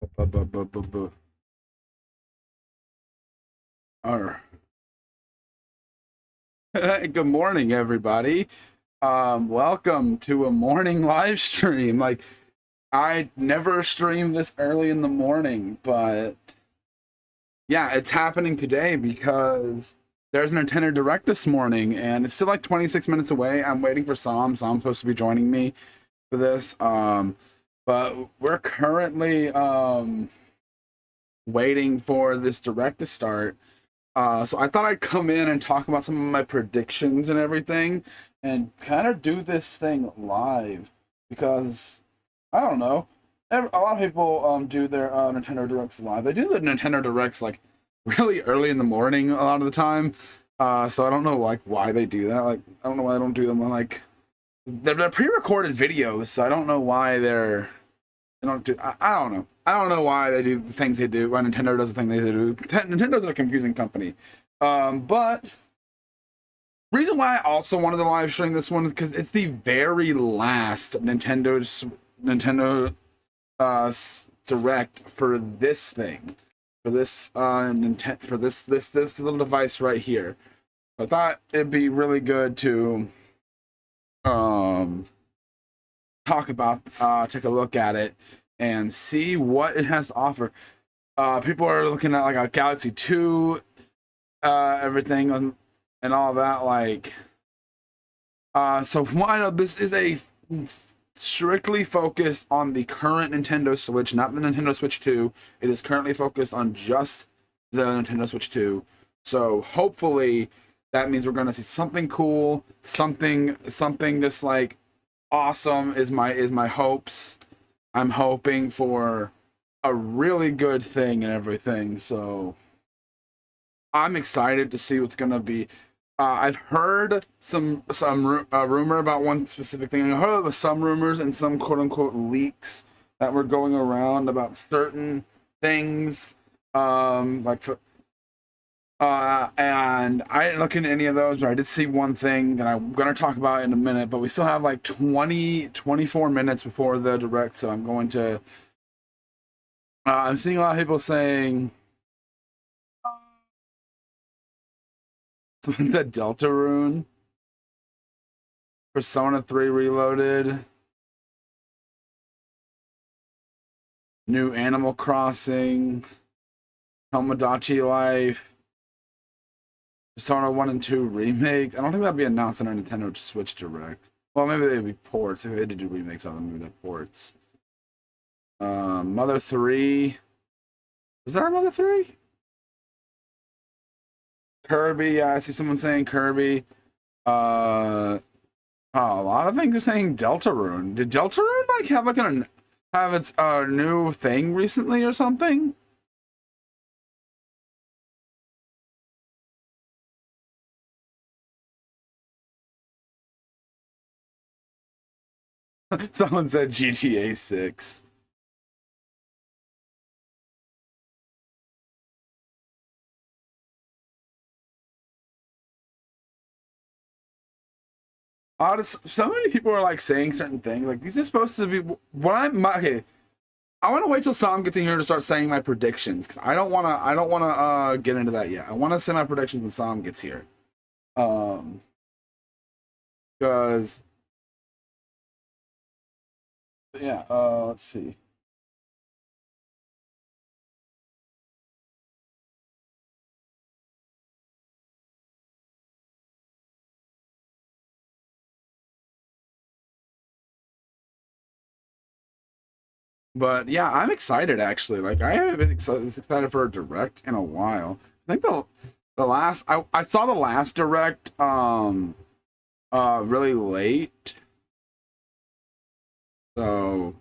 Bu- All right. Good morning, everybody. Welcome to a morning live stream. Like, I never stream this early in the morning, but yeah, it's happening today because there's a Nintendo Direct this morning, and it's still like 26 minutes away. I'm waiting for Sam. Sam's supposed to be joining me for this. But we're currently waiting for this Direct to start. So I thought I'd come in and talk about some of my predictions and everything and kind of do this thing live because I don't know. A lot of people do their Nintendo Directs live. They do the Nintendo Directs like really early in the morning a lot of the time. So I don't know like why they do that. Like I don't know why they don't do them on like they're pre-recorded videos. So I don't know why they don't do. I don't know. I don't know why they do the things they do. Why Nintendo does the thing they do. Nintendo's a confusing company. But reason why I also wanted to live stream this one is because it's the very last Nintendo Direct for this thing, for this for this little device right here. I thought it'd be really good to talk about, take a look at it and see what it has to offer. People are looking at like a Galaxy 2, everything and all that. Like, so from what I know, this is a strictly focused on the current Nintendo Switch, not the Nintendo Switch 2. It is currently focused on just the Nintendo Switch 2. So hopefully that means we're gonna see something cool, something just like awesome is my hopes. I'm hoping for a really good thing and everything. So I'm excited to see what's gonna be. I've heard some rumor about one specific thing. I heard of some rumors and some quote unquote leaks that were going around about certain things. Like for and I didn't look into any of those, but I did see one thing that I'm going to talk about in a minute, but we still have like 24 minutes before the Direct, so I'm going to, I'm seeing a lot of people saying something that Deltarune, Persona 3 Reloaded, new Animal Crossing, Tomodachi Life, Persona 1 and 2 remake. I don't think that'd be announced on a Nintendo Switch Direct. Well, maybe they'd be ports. If they did do remakes on them, maybe they're ports. Mother 3. Was there a Mother 3? Kirby, yeah, I see someone saying Kirby. Oh, a lot of things are saying Deltarune. Did Deltarune like have its new thing recently or something? Someone said GTA 6. So many people are like saying certain things. Like these are supposed to be what okay. I want to wait till Sam gets in here to start saying my predictions because I don't wanna get into that yet. I want to say my predictions when Sam gets here. Um, because yeah. Let's see. But yeah, I'm excited actually. Like I haven't been excited for a direct in a while. I think the last I saw the last direct really late. So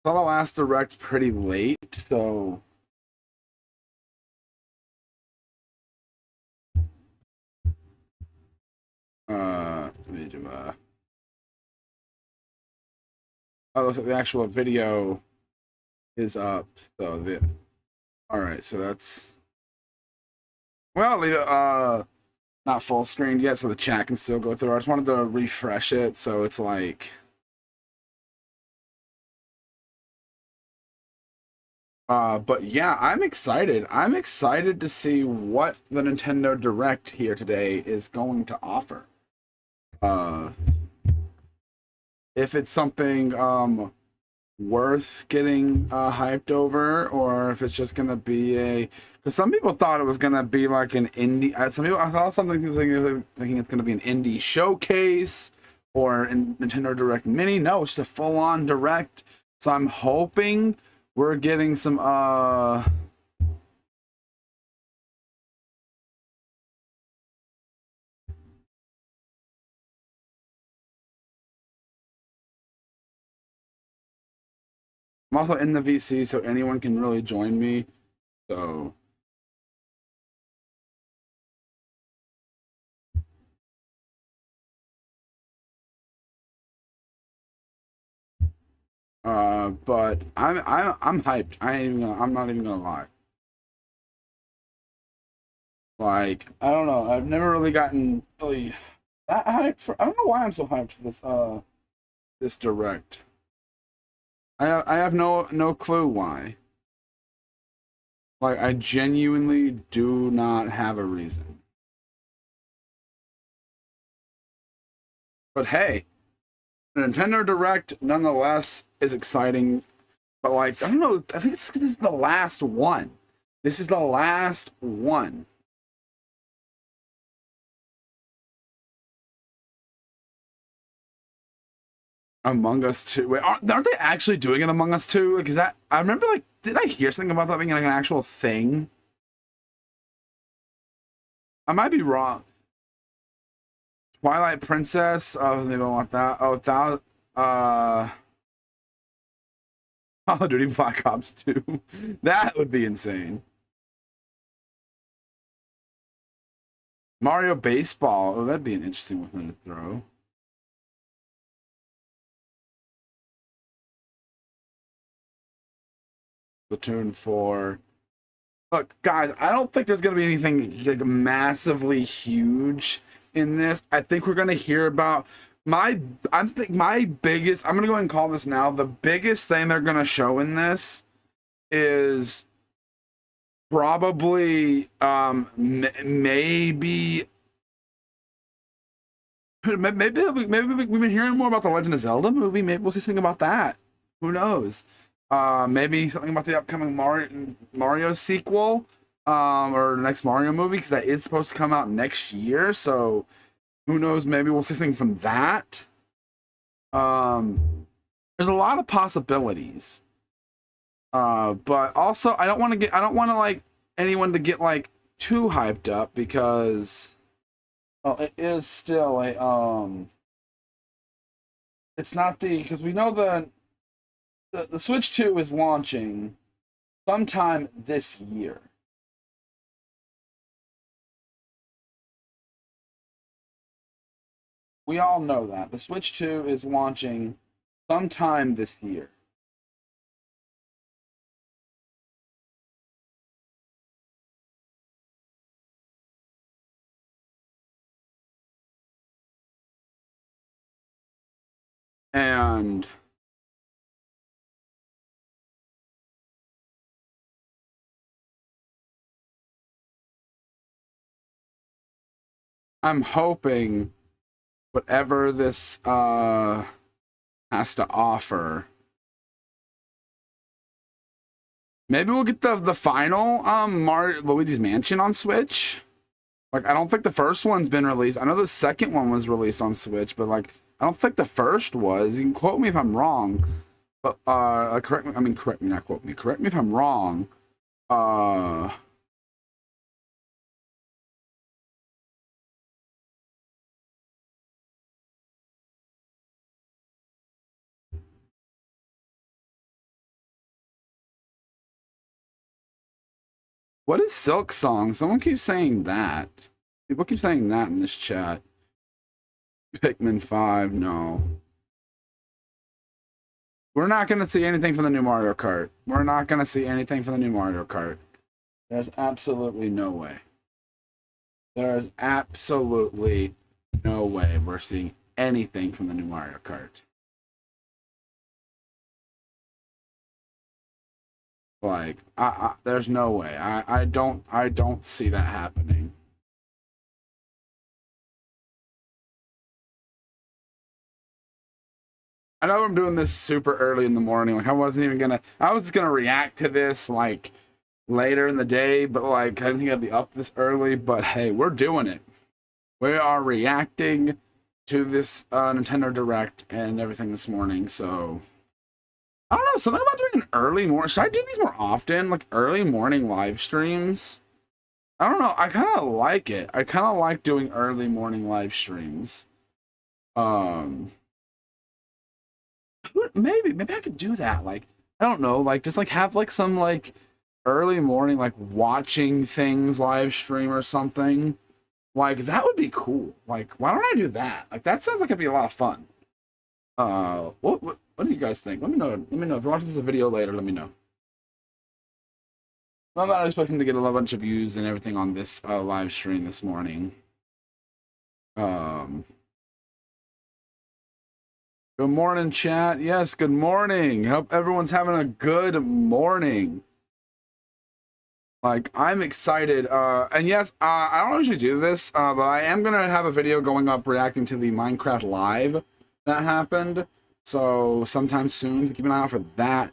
saw the last direct pretty late. So let me do oh, looks like the actual video is up. So the all right, so that's well, leave it, not full screened yet, so the chat can still go through. I just wanted to refresh it, so it's like... but yeah, I'm excited. I'm excited to see what the Nintendo Direct here today is going to offer. If it's something worth getting hyped over, or if it's just gonna be a... Because some people thought it was gonna be like an indie... some people, I thought something people thinking it's gonna be an indie showcase or a Nintendo Direct Mini. No, it's just a full-on Direct. So I'm hoping we're getting some I'm also in the VC, so anyone can really join me. So but I'm hyped. I'm not even gonna lie. Like, I don't know. I've never really gotten really that hyped for... I don't know why I'm so hyped for this Direct. I have no clue why. Like, I genuinely do not have a reason. But hey, the Nintendo Direct nonetheless is exciting. But like, I don't know, I think this is the last one. This is the last one. Among Us 2. Wait, aren't they actually doing it Among Us 2? Because that... I remember, like, did I hear something about that being like an actual thing? I might be wrong. Twilight Princess. Oh, maybe I want that. Oh, Call of Duty Black Ops 2. That would be insane. Mario Baseball. Oh, that'd be an interesting one to throw. Splatoon 4. Look, guys, I don't think there's going to be anything like massively huge in this. I think we're going to hear about my biggest... I'm going to go ahead and call this now. The biggest thing they're going to show in this is probably maybe we've been hearing more about the Legend of Zelda movie. Maybe we'll see something about that. Who knows? Maybe something about the upcoming Mario sequel, or the next Mario movie, because that is supposed to come out next year. So who knows? Maybe we'll see something from that. There's a lot of possibilities. But also I don't want to like anyone to get like too hyped up, because it is still a it's not because we know the Switch 2 is launching sometime this year. We all know that. The Switch 2 is launching sometime this year. And I'm hoping whatever this has to offer, maybe we'll get the final Luigi's Mansion on Switch. Like, I don't think the first one's been released. I know the second one was released on Switch, but like, I don't think the first was. You can quote me if I'm wrong, but correct me. I mean, correct me, not quote me. Correct me if I'm wrong. What is Silk Song? Someone keeps saying that. People keep saying that in this chat. Pikmin 5, no. We're not going to see anything from the new Mario Kart. We're not going to see anything from the new Mario Kart. There's absolutely no way. There's absolutely no way we're seeing anything from the new Mario Kart. Like, there's no way. I don't see that happening. I know I'm doing this super early in the morning. Like, I was just gonna react to this like later in the day, but like I didn't think I'd be up this early. But hey, we're doing it. We are reacting to this Nintendo Direct and everything this morning. So I don't know, something about doing an early morning. Should I do these more often? Like early morning live streams? I don't know. I kind of like it. I kind of like doing early morning live streams. Um, maybe I could do that. Like, I don't know. Like, just like have like some like early morning like watching things live stream or something. Like that would be cool. Like, why don't I do that? Like, that sounds like it'd be a lot of fun. What do you guys think? Let me know. Let me know if you're watching this video later. Let me know. I'm not expecting to get a bunch of views and everything on this live stream this morning. Um, Good morning, chat. Yes, good morning. Hope everyone's having a good morning. Like, I'm excited. And yes, I don't usually do this, but I am gonna have a video going up reacting to the Minecraft Live that happened. So sometime soon, so keep an eye out for that.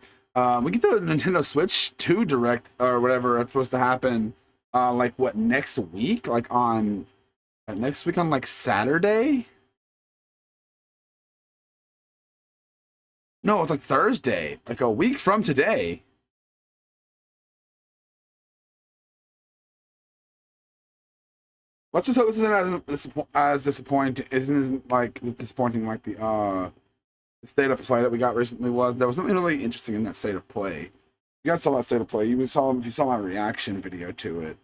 We get the Nintendo Switch 2 Direct or whatever it's supposed to happen. Like what, next week? Like on next week on like Saturday? No, it's like Thursday, like a week from today. Let's just hope this isn't as disappointing. Isn't like disappointing like the state of play that we got recently was. There was something really interesting in that state of play. You guys saw that state of play. You saw if you saw my reaction video to it.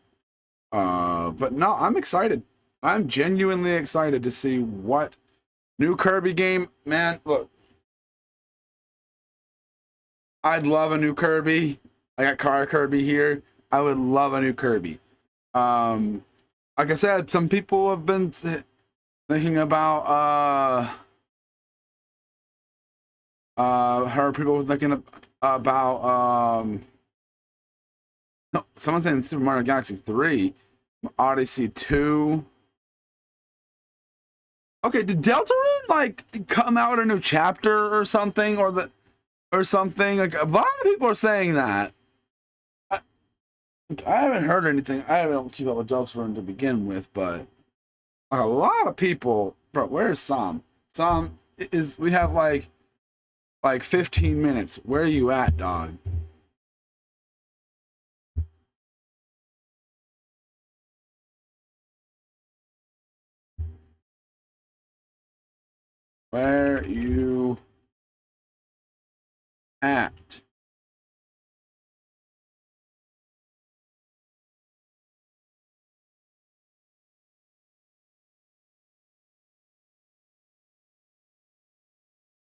But no, I'm excited. I'm genuinely excited to see what new Kirby game. Man, look, I'd love a new Kirby. I got Car Kirby here. I would love a new Kirby. Like I said, some people have been thinking about heard people thinking about no, someone's saying Super Mario Galaxy 3, Odyssey 2. Okay, did Deltarune like come out a new chapter or something, or something? Like a lot of people are saying that. I haven't heard anything. I don't keep up with Deltarune to begin with, but a lot of people, bro. Where's Sam? Sam is. We have like 15 minutes. Where are you at, dog? Where you at?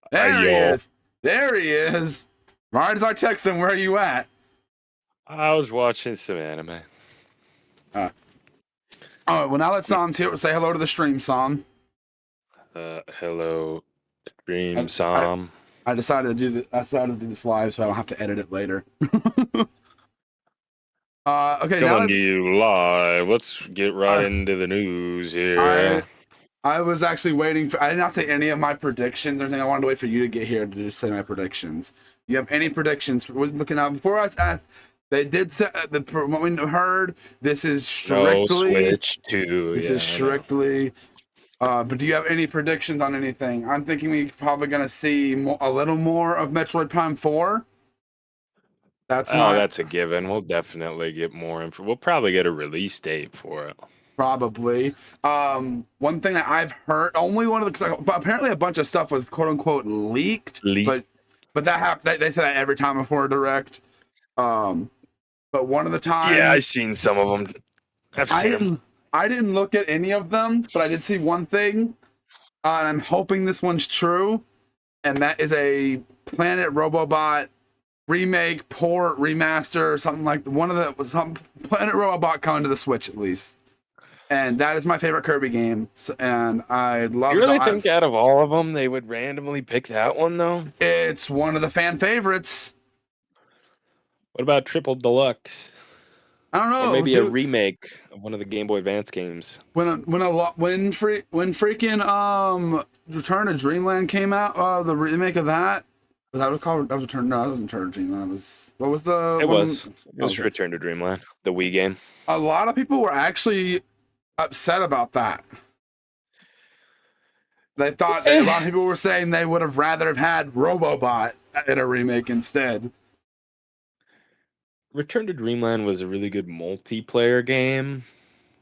There he is. There he is. Right as I text him, where are you at? I was watching some anime. Oh, well, now let's say hello to the stream, Sam. Hello, stream, Sam. I decided to do this live, so I don't have to edit it later. Okay, Coming to you live. Let's get right into the news here. I was actually waiting for. I did not say any of my predictions or anything. I wanted to wait for you to get here to just say my predictions. You have any predictions? For looking out before us, they did say what we heard. This is strictly Switch 2. This is strictly. But do you have any predictions on anything? I'm thinking we're probably gonna see a little more of Metroid Prime 4. That's a given. We'll definitely get more info. We'll probably get a release date for it. Probably. One thing that I've heard, only one of the, but apparently a bunch of stuff was quote unquote leaked. But that happened. They say that every time before a direct. But one of the times, yeah, I seen some of them. I didn't look at any of them, but I did see one thing, and I'm hoping this one's true, and that is a Planet Robobot remake, port, remaster, or something like some Planet Robobot coming to the Switch at least. and that is my favorite Kirby game. So, and I love You it. really think out of all of them they would randomly pick that one though? It's one of the fan favorites. What about Triple Deluxe? I don't Or know, maybe a dude. remake of one of the Game Boy Advance games. When freaking Return to Dreamland came out, the remake of that, was that what it called? That was Return. No, that wasn't Return to Dreamland. That was, what was the It one? was. It was Okay. Return to Dreamland, the Wii game. A lot of people were actually upset about that. They thought a lot of people were saying they would have rather have had Robobot in a remake instead. Return to Dreamland was a really good multiplayer game.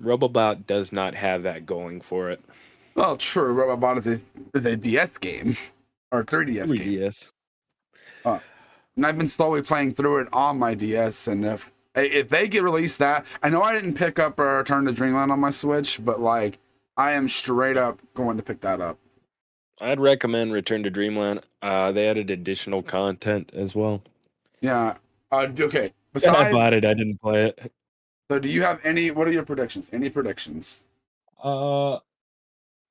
Robobot does not have that going for it. Well, true. Robobot is a DS game or 3DS game. 3DS. And I've been slowly playing through it on my DS. And if they get released that, I know I didn't pick up Return to Dreamland on my Switch, but like I am straight up going to pick that up. I'd recommend Return to Dreamland. They added additional content as well. Yeah. Okay. I Besides, bought it. I didn't play it. so do you have any? What are your predictions? Any predictions?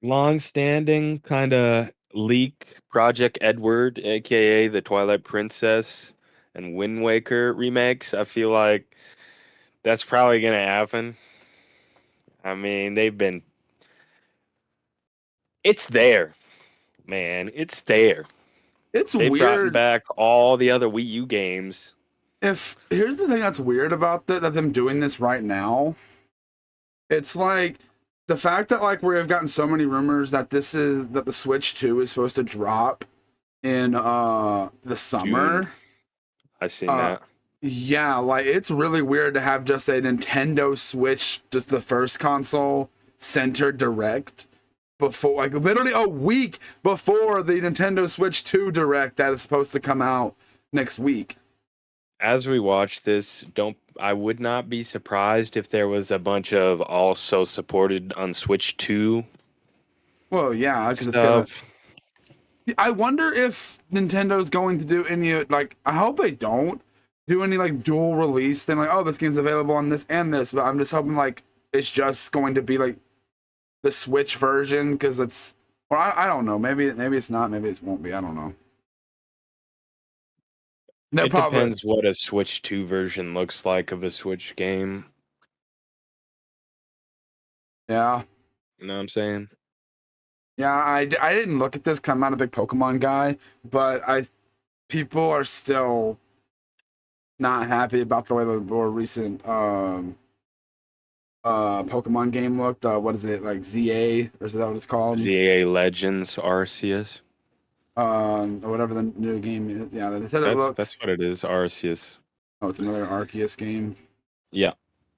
Long-standing kind of leak Project Edward, aka the Twilight Princess and Wind Waker remakes. I feel like that's probably gonna happen. I mean, it's there, man. It's there. It's They've gotten weird. back all the other Wii U games. If here's the thing that's weird about that them doing this right now, it's like the fact that like we have gotten so many rumors that the Switch 2 is supposed to drop in the summer. June. I've seen that. Yeah, like it's really weird to have just a Nintendo Switch, just the first console centered direct before, like literally a week before the Nintendo Switch 2 direct that is supposed to come out next week. As we watch this, I would not be surprised if there was a bunch of also supported on Switch 2 Well, yeah, because it's gonna. stuff. I wonder if Nintendo's going to do any like. I hope they don't do any like dual release thing. Like, oh, this game's available on this and this, but I'm just hoping like it's just going to be like the Switch version because it's. Or I don't know. Maybe it's not. Maybe it won't be. I don't know. It depends what a Switch 2 version looks like of a Switch game. Yeah. You know what I'm saying? Yeah, I didn't look at this because I'm not a big Pokemon guy, but people are still not happy about the way the more recent Pokemon game looked. What is it, like ZA, or is that what it's called? ZA Legends Arceus. Or whatever the new game is. Yeah, they said it looks. That's what it is, Arceus. Oh, it's another Arceus game. Yeah,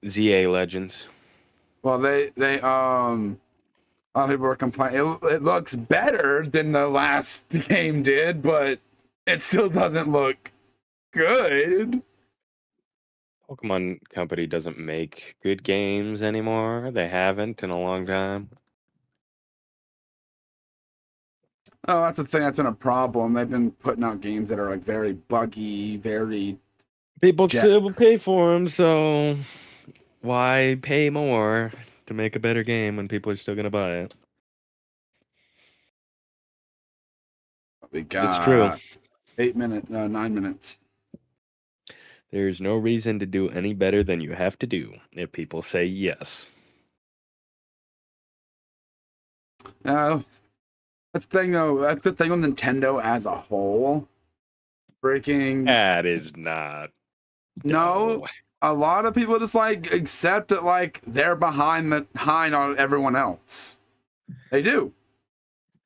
ZA Legends. Well, they a lot of people were complaining. It looks better than the last game did, but it still doesn't look good. Pokemon Company doesn't make good games anymore. They haven't in a long time. Oh, that's the thing. That's been a problem. They've been putting out games that are like very buggy, very. People still pay for them, so why pay more to make a better game when people are still gonna buy it? We got It's true. 9 minutes. There's no reason to do any better than you have to do if people say yes. No, that's the thing though. That's the thing with Nintendo as a whole. Freaking. That is not. No, a lot of people just like accept it like they're behind on everyone else. They do.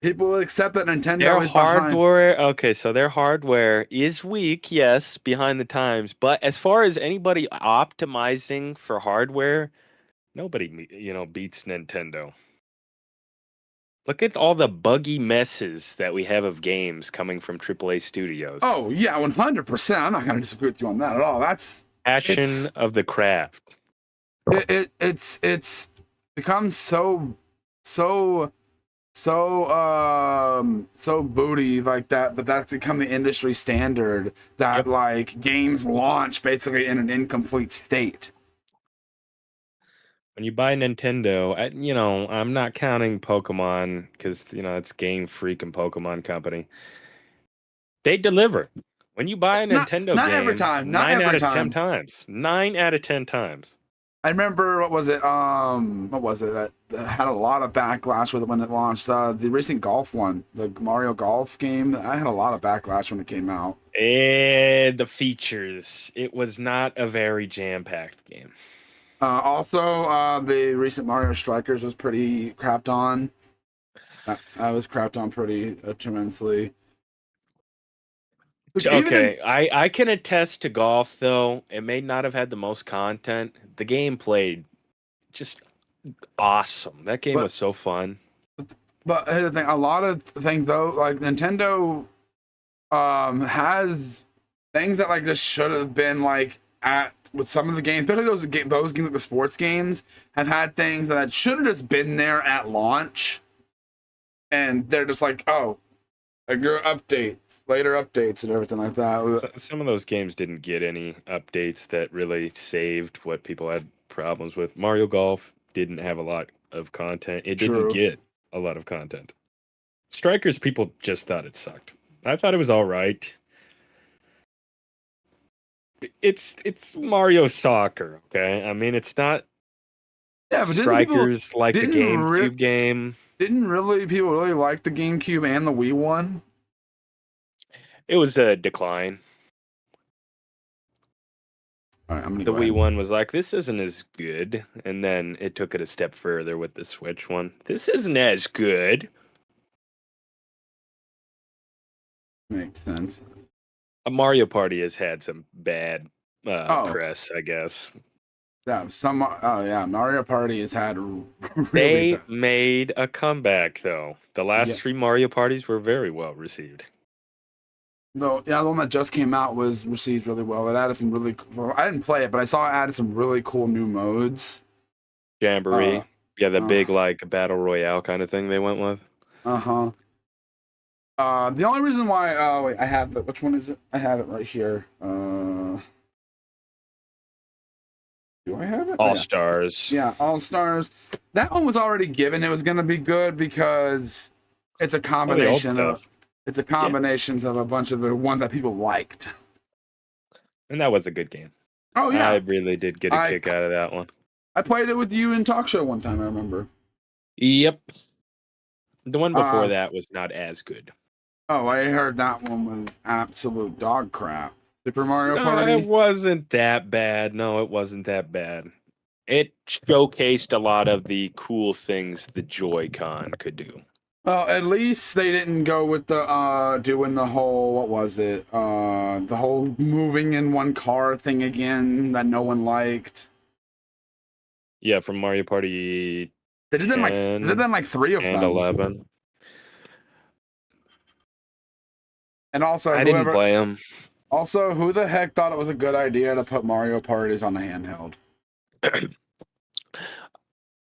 People accept that Nintendo is hardware. Okay, so their hardware is weak, yes, behind the times. But as far as anybody optimizing for hardware, nobody beats Nintendo. Look at all the buggy messes that we have of games coming from AAA studios. Oh yeah, 100%. I'm not going to disagree with you on that at all. That's passion of the craft. It's become so booty like that, but that's become the industry standard that like games launch basically in an incomplete state. When you buy Nintendo, I'm not counting Pokemon because it's Game Freak and Pokemon Company. They deliver. When you buy a Nintendo Not every game, time. Not 9 out every of 10 time. times. 9 out of 10 times. I remember what was it that had a lot of backlash with it when it launched. The recent golf one, the Mario Golf game. I had a lot of backlash when it came out. And the features. It was not a very jam-packed game. The recent Mario Strikers was pretty crapped on. I was crapped on pretty tremendously. Like, Okay, I can attest to golf, though. It may not have had the most content. The game played just awesome. That game was so fun. But here's the thing: a lot of things, though, like Nintendo, has things that like just should have been like at with some of the games, especially those games like the sports games, have had things that should have just been there at launch, and they're just like, oh, like your later updates and everything like that. Some of those games didn't get any updates that really saved what people had problems with. Mario Golf didn't have a lot of content. It didn't get a lot of content. Strikers, people just thought it sucked. I thought it was all right. It's Mario Soccer, okay? I mean, it's not but Strikers like the GameCube game. Didn't people really like the GameCube and the Wii one? It was a decline. All right, the Wii one was like, this isn't as good. And then it took it a step further with the Switch one. This isn't as good. Makes sense. Mario Party has had some bad press, I guess. Yeah, Mario Party has had They made a comeback, though. The last 3 Mario Parties were very well received. The one that just came out was received really well. It added some really cool, I didn't play it, but I saw it added some really cool new modes. Jamboree. The big, like, battle royale kind of thing they went with. The only reason why, wait, I have it. Which one is it? I have it right here. Do I have it? All Stars. Yeah, All Stars. That one was already given. It was going to be good because it's a combination of a bunch of the ones that people liked. And that was a good game. Oh, yeah. I really did get a kick out of that one. I played it with you in Talk Show one time, I remember. Yep. The one before that was not as good. Oh, I heard that one was absolute dog crap. Super Mario Party? It wasn't that bad. No, it wasn't that bad. It showcased a lot of the cool things the Joy-Con could do. Well, at least they didn't go with the doing the whole, what was it? The whole moving in one car thing again that no one liked. Yeah, from Mario Party. They did them like 3 of them. And 11. And also, I didn't play them. Also, who the heck thought it was a good idea to put Mario Parties on the handheld?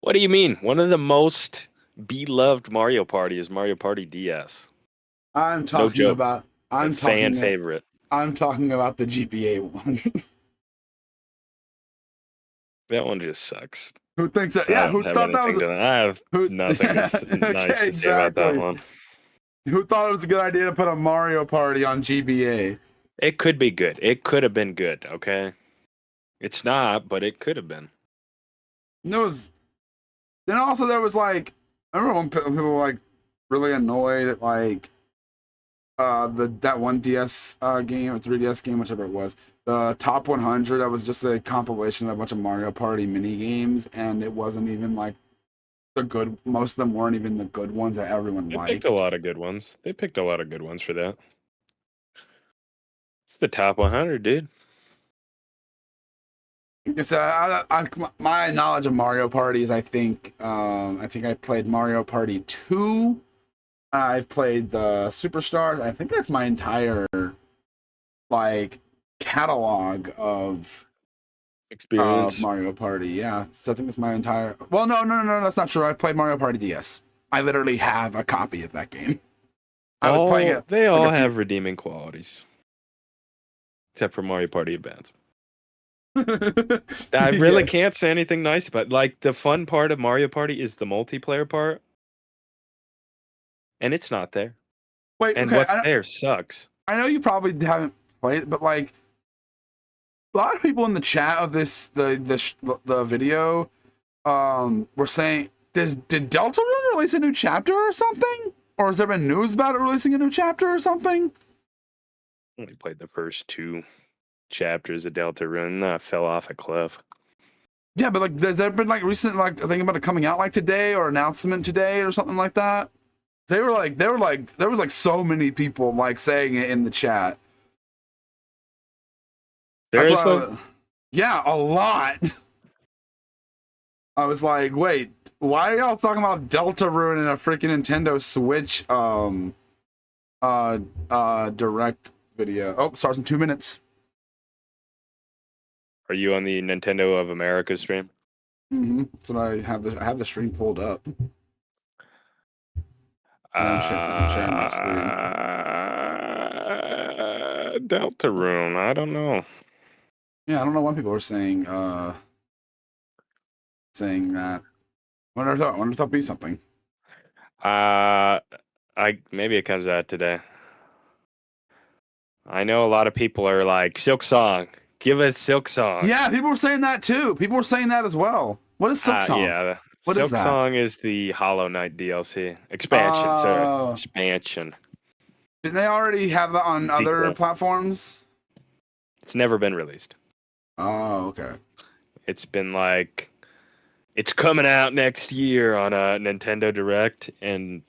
What do you mean? One of the most beloved Mario Party is Mario Party DS. I'm talking about favorite. I'm talking about the GBA one. That one just sucks. Who thinks that? Yeah, who thought that was? I have nothing nice to say about that one. Who thought it was a good idea to put a Mario Party on GBA? It could be good. It could have been good. Okay, it's not, but it could have been. There was. Then also there was like, I remember when people were like really annoyed at like that one DS game or 3DS game, whichever it was, the Top 100. That was just a compilation of a bunch of Mario Party mini games, and it wasn't even like the good. Most of them weren't even the good ones that everyone liked. They picked a lot of good ones. They picked a lot of good ones for that. It's the Top 100, dude. So my knowledge of Mario Parties, I think I played Mario Party 2. I've played the Superstars. I think that's my entire like catalog of experience Mario Party. Yeah, so I think it's my entire. Well, no, that's not true. I played Mario Party DS. I literally have a copy of that game. I was playing it. They all have redeeming qualities, except for Mario Party Advance. I really Yeah. can't say anything nice about. Like the fun part of Mario Party is the multiplayer part, and it's not there. Wait, And okay. what's there sucks. I know you probably haven't played it, but like a lot of people in the chat of the video were saying, did Deltarune release a new chapter or something? Or has there been news about it releasing a new chapter or something? I only played the first 2 chapters of Deltarune. I fell off a cliff. Yeah, but like, has there been like recent like a thing about it coming out like today or announcement today or something like that? There was like so many people like saying it in the chat. Seriously? Yeah, a lot. I was like, wait, why are y'all talking about Deltarune in a freaking Nintendo Switch direct video? Oh, starts in 2 minutes. Are you on the Nintendo of America stream? Mm-hmm. That's what I have the stream pulled up. I'm sharing my screen. Deltarune, I don't know. Yeah, I don't know why people are saying that. I wonder if that'll be something. Maybe it comes out today. I know a lot of people are like, Silk Song. Give us Silk Song. Yeah, people were saying that too. People were saying that as well. What is Silk Song? Yeah, what Silk is that? Song is the Hollow Knight DLC expansion. Sorry, expansion. Didn't they already have that on other platforms? It's never been released. Oh, okay. It's been like, it's coming out next year on a Nintendo Direct, and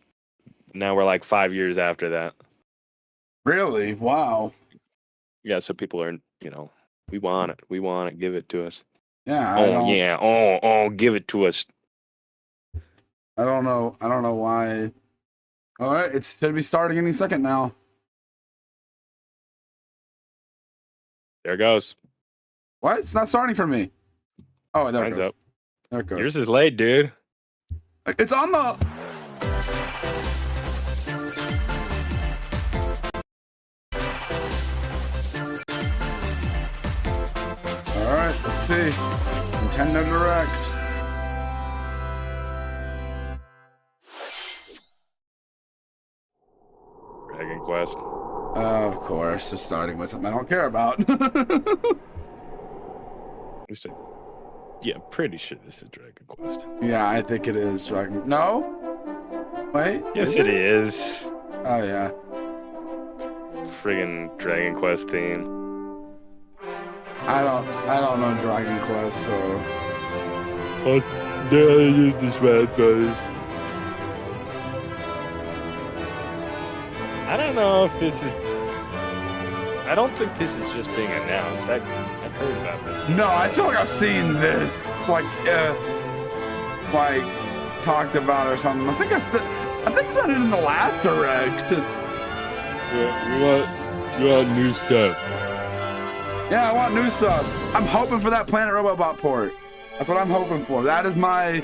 now we're like 5 years after that. Really? Wow. Yeah, so people are, we want it. We want it. Give it to us. Yeah. Give it to us. I don't know why. All right, it's going to be starting any second now. There it goes. What? It's not starting for me. Oh, there it goes. Up. There it goes. Yours is late, dude. It's on the... All right, let's see. Nintendo Direct. Dragon Quest. Of course, they're starting with something I don't care about. Yeah, pretty sure this is Dragon Quest. Yeah, I think it is Dragon. No? Wait. Yes, it is. Oh yeah. Friggin' Dragon Quest theme. I don't know Dragon Quest, so. Oh, the Smash Brothers. I don't know if this is. I don't think this is just being announced. I've heard about this. No, I feel like I've seen this, like talked about or something. I think it's not in the last direct. Yeah, you want new stuff. Yeah, I want new stuff. I'm hoping for that Planet Robobot port. That's what I'm hoping for. That is my.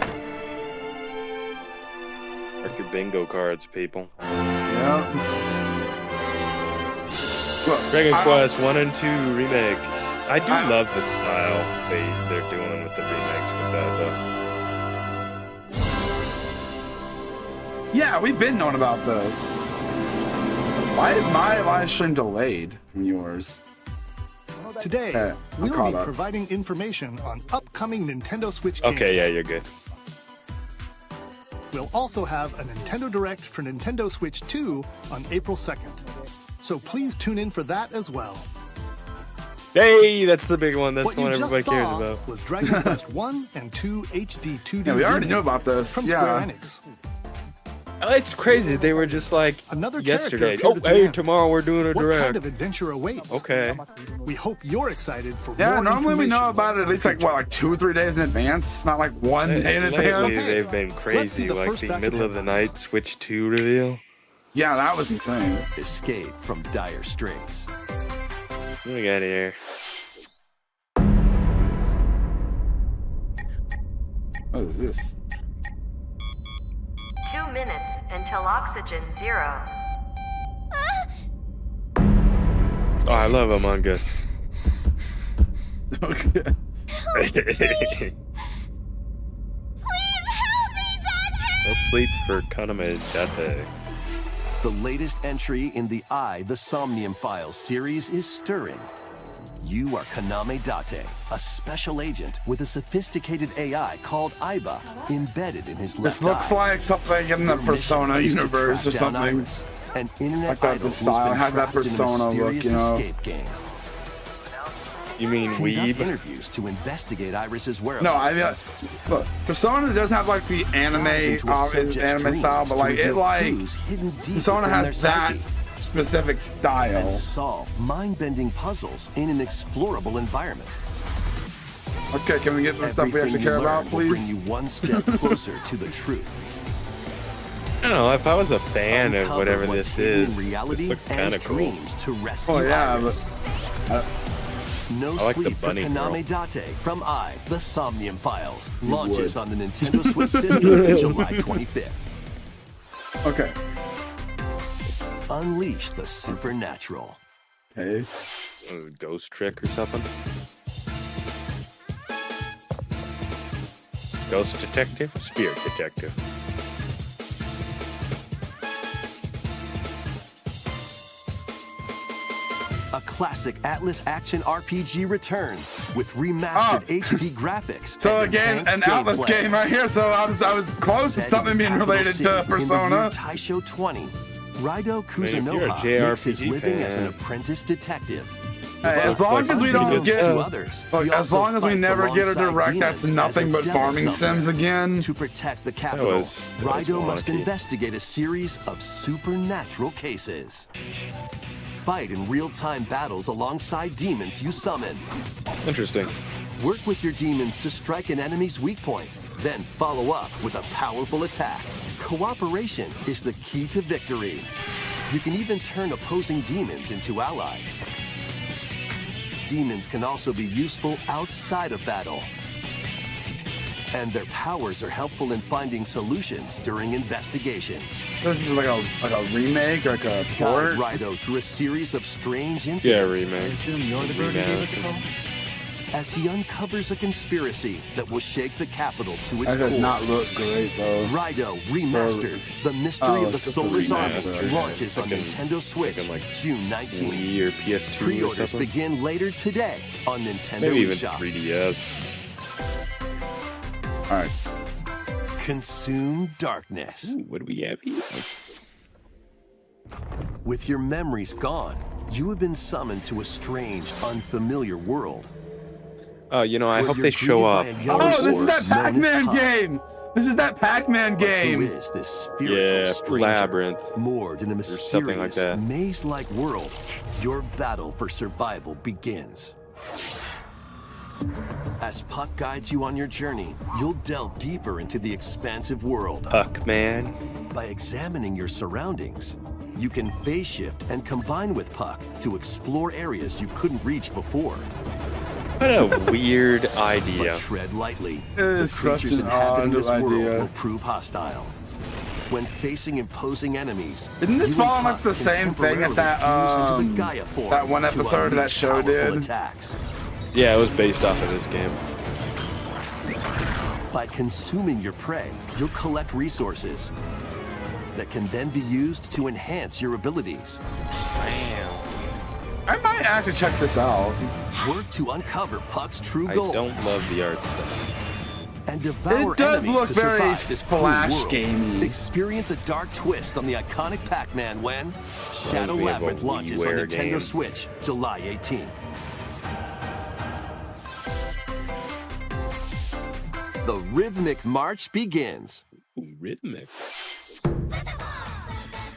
Mark your bingo cards, people. Yeah. Look, Dragon Quest 1 and 2 remake. I do love the style they're doing with the remakes with that, though. Yeah, we've been knowing about this. Why is my live stream delayed from yours? Today, we'll be providing information on upcoming Nintendo Switch games. Okay, yeah, you're good. We'll also have a Nintendo Direct for Nintendo Switch 2 on April 2nd. So please tune in for that as well. Hey, that's the big one. That's what the one everybody cares about. Was Dragon Quest 1 and 2 HD 2D. Yeah, we already knew about this. From Square Enix. It's crazy. They were just like another yesterday. Oh, hey, tomorrow we're doing a direct. What kind of adventure awaits? Okay. We hope you're excited for more normally we know about it at least like 2 or 3 days in advance. It's not like 1 day in advance. Lately they've been crazy, like the middle of the night Switch 2 reveal. Yeah, that was insane. Escape from dire straits. What do we got here? What is this? 2 minutes until oxygen 0. Oh, I love Among Us. Okay. No sleep for Kaname Date. The latest entry in the The Somnium Files series is stirring. You are Kaname Date, a special agent with a sophisticated AI called Aiba embedded in his left This looks eye. like something in the Your mission Persona is to universe or track down something. Iris, an internet Like that idol who's style, been has that trapped in a Persona look, mysterious you know. escape game. You mean Conduct weeb? interviews to investigate Iris's whereabouts. No, I mean, look, Persona does have like the Dive anime, into a subject's anime dreams style, but to like it reveal like clues hidden deep Persona within their has that psyche. specific style. And solve mind-bending puzzles in an explorable environment. Okay, can we get the stuff we Everything actually you care learn about, will bring please? you one step closer to the truth. I don't know. If I was a fan of Uncover whatever what's this hidden is, in reality this looks and kind of cool. dreams to rescue Oh yeah, Iris. No I like the Sleep for bunny Kaname girl. Date from The Somnium Files launches on the Nintendo Switch system July 25th. Okay. Unleash the supernatural. Okay. Ghost trick or something. Ghost detective, spirit detective. A classic Atlas action RPG returns with remastered HD graphics. So and again, an enhanced Atlas gameplay. game right here. So I was close to Set in something being capital related city to in the year Persona. Taisho 20, Raido if you're a Kuzunoha makes his JRPG living as an fan. apprentice detective. Hey, as Looks long like as we pretty don't good get, stuff. To others, look, he as also long as we fights never get a alongside direct that's demons nothing as a but devil farming summoner. sims again. To protect the capital, was Raido must wonky. investigate a series of supernatural cases. Fight in real-time battles alongside demons you summon. Interesting. Work with your demons to strike an enemy's weak point, then follow up with a powerful attack. Cooperation is the key to victory. You can even turn opposing demons into allies. Demons can also be useful outside of battle. And their powers are helpful in finding solutions during investigations. This is like a remake, like a Guide port. Raido through a series of strange Yeah, incidents remake. Assume you're the bird who gave us a call? as he uncovers a conspiracy that will shake the capital to its That does core. not look great though. Raido Remastered, The Mystery Oh, of the it's just a Soulless Army, remaster. launches on Fucking- Nintendo Switch fucking, like, June 19th. Wii or PS2 or Pre-orders something. begin later today on Nintendo Maybe even eShop. 3DS. All right. Consume darkness. Ooh, what do we have here? With your memories gone, you have been summoned to a strange, unfamiliar world. Oh, you know, I where hope you're they show greeted by up. a yellow Oh, this is orb that known as Pac-Man Puck. game. This is that Pac-Man Who game. is this spherical Yeah, stranger? Labyrinth. Moored in a something like mysterious, that. maze-like world, your battle for survival begins. As Puck guides you on your journey, you'll delve deeper into the expansive world. Puck Man. By examining your surroundings, you can phase shift and combine with Puck to explore areas you couldn't reach before. What a weird But idea. tread lightly. It The is such creatures an inhabiting odd this world idea. will prove hostile. When facing imposing enemies, Didn't this you fall and on, like, Puck the can same thing temporarily that fuse into the that Gaia form that one to episode of that unleash show powerful did? attacks. Yeah, it was based off of this game. By consuming your prey, you'll collect resources that can then be used to enhance your abilities. I might actually check this out. Work to uncover Puck's true I goal don't love the art style. and devour It does enemies look to very survive this cruel Flash world. gamey. Experience a dark twist on the iconic Pac-Man when Shadow we have a Labyrinth launches on WiiWare Nintendo game. Switch July 18th. The rhythmic march begins. Ooh, rhythmic.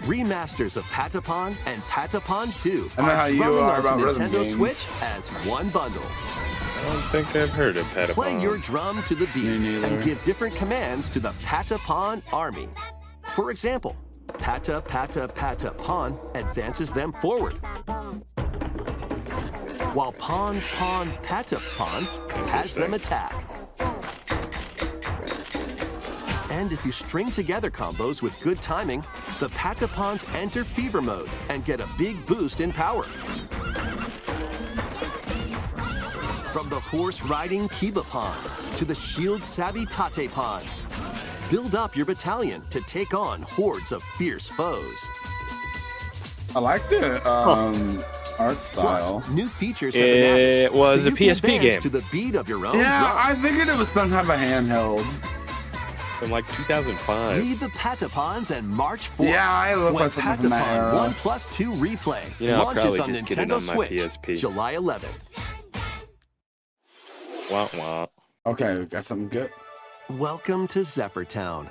Remasters of Patapon and Patapon 2 I know how you drumming are onto about rhythm Nintendo games. Switch as one bundle. I don't think I've heard of Patapon. Play your drum to the beat neither. and give different commands to the Patapon army. For example, Pata Pata Pata Pon advances them forward, while Pon Pon Pata Pon has them attack. And if you string together combos with good timing, the Patapons enter fever mode and get a big boost in power. From the horse-riding Kiba Pond to the shield-savvy Tate Pond, build up your battalion to take on hordes of fierce foes. I like the art style. Plus, new features have been added, It was so a you can PSP advance game. to the beat of your own Yeah, drum. I figured it was some type of handheld. From like 2005. Lead the Patapons and march forth. Yeah, it looks when like something from that Patapon era. 1+2 Replay You know, I'll launches probably on just get it Nintendo on my Switch PSP. July 11th. Wah, wah. Okay, we got something good. Welcome to Zephyr Town,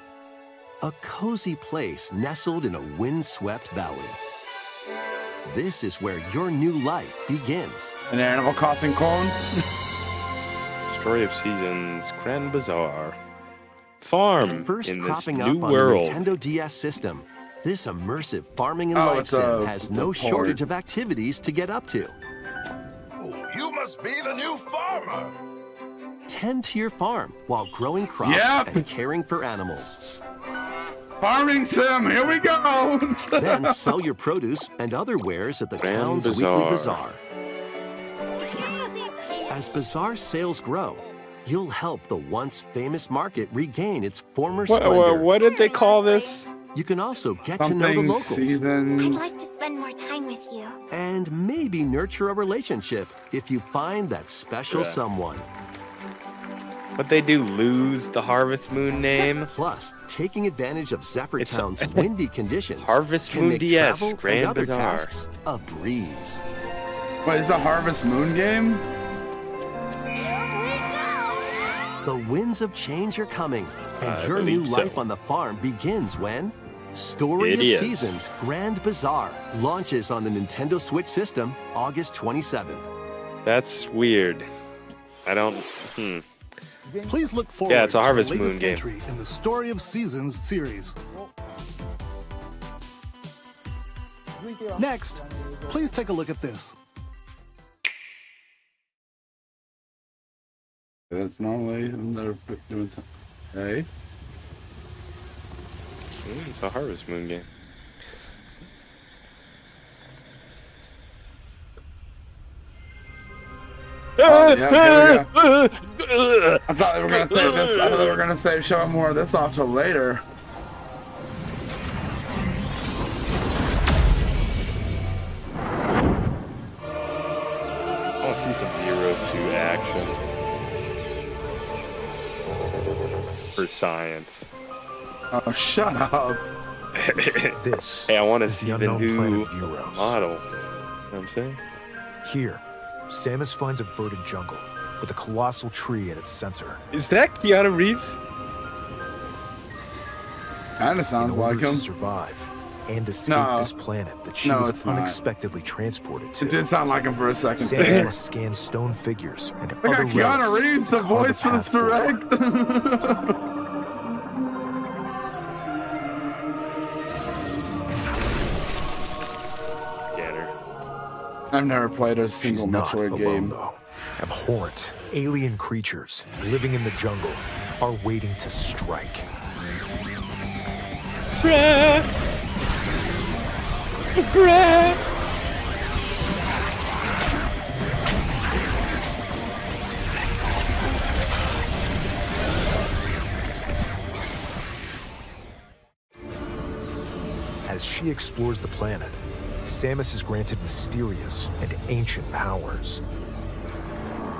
a cozy place nestled in a windswept valley. This is where your new life begins. An Animal Crossing clone? Story of Seasons, Grand Bazaar. Farm First in this cropping new up on world. the Nintendo DS system, this immersive farming and Oh, life it's sim a- has it's a no port. shortage of activities to get up to. Oh, you must be the new farmer. Tend to your farm while growing crops Yep. and caring for animals. Farming sim, here we go! Then sell your produce and other wares at the Grand town's weekly Bazaar. bazaar. As bazaar sales grow, you'll help the once famous market regain its former splendor. What did they call this? You can also get to know the Something locals I'd seasons. like to spend more time with you. and maybe nurture a relationship if you find that special Yeah. someone. But they do lose the Harvest Moon name. Plus, taking advantage of Zephyr It's a- Town's windy conditions Harvest can Moon make DS, travel Grand and other Bazaar. tasks a breeze. Wait, is it a Harvest Moon game? The winds of change are coming, and I your new believe so. life on the farm begins when Story It of is. Seasons Grand Bazaar launches on the Nintendo Switch system August 27th. That's weird. I don't. Please look forward Yeah, it's a Harvest to the latest Moon game. entry in the Story of Seasons series. Next, please take a look at this. That's normally they're doing something. Hey. It's a Harvest Moon game. Oh, yeah, here we go. I thought they were gonna save this. I thought they were gonna save showing more of this off till later. I want to see some Zero Suit action. For science. Oh, shut up. This Hey, I want to is see the the unknown new planet Vuros. model. You know what I'm saying? Here, Samus finds a verdant jungle with a colossal tree at its center. Is that Keanu Reeves? Kinda sounds In order like him. to survive and escape No. this planet that she No, was it's not. unexpectedly transported to, It did sound like him for a second. Samus must scan stone figures and They other got Keanu relics Reeves, to the carve a voice for this path forward. direct. Scatter. I've never played a single She's not Metroid alone, game. though. Abhorrent, alien creatures living in the jungle are waiting to strike. As she explores the planet, Samus is granted mysterious and ancient powers.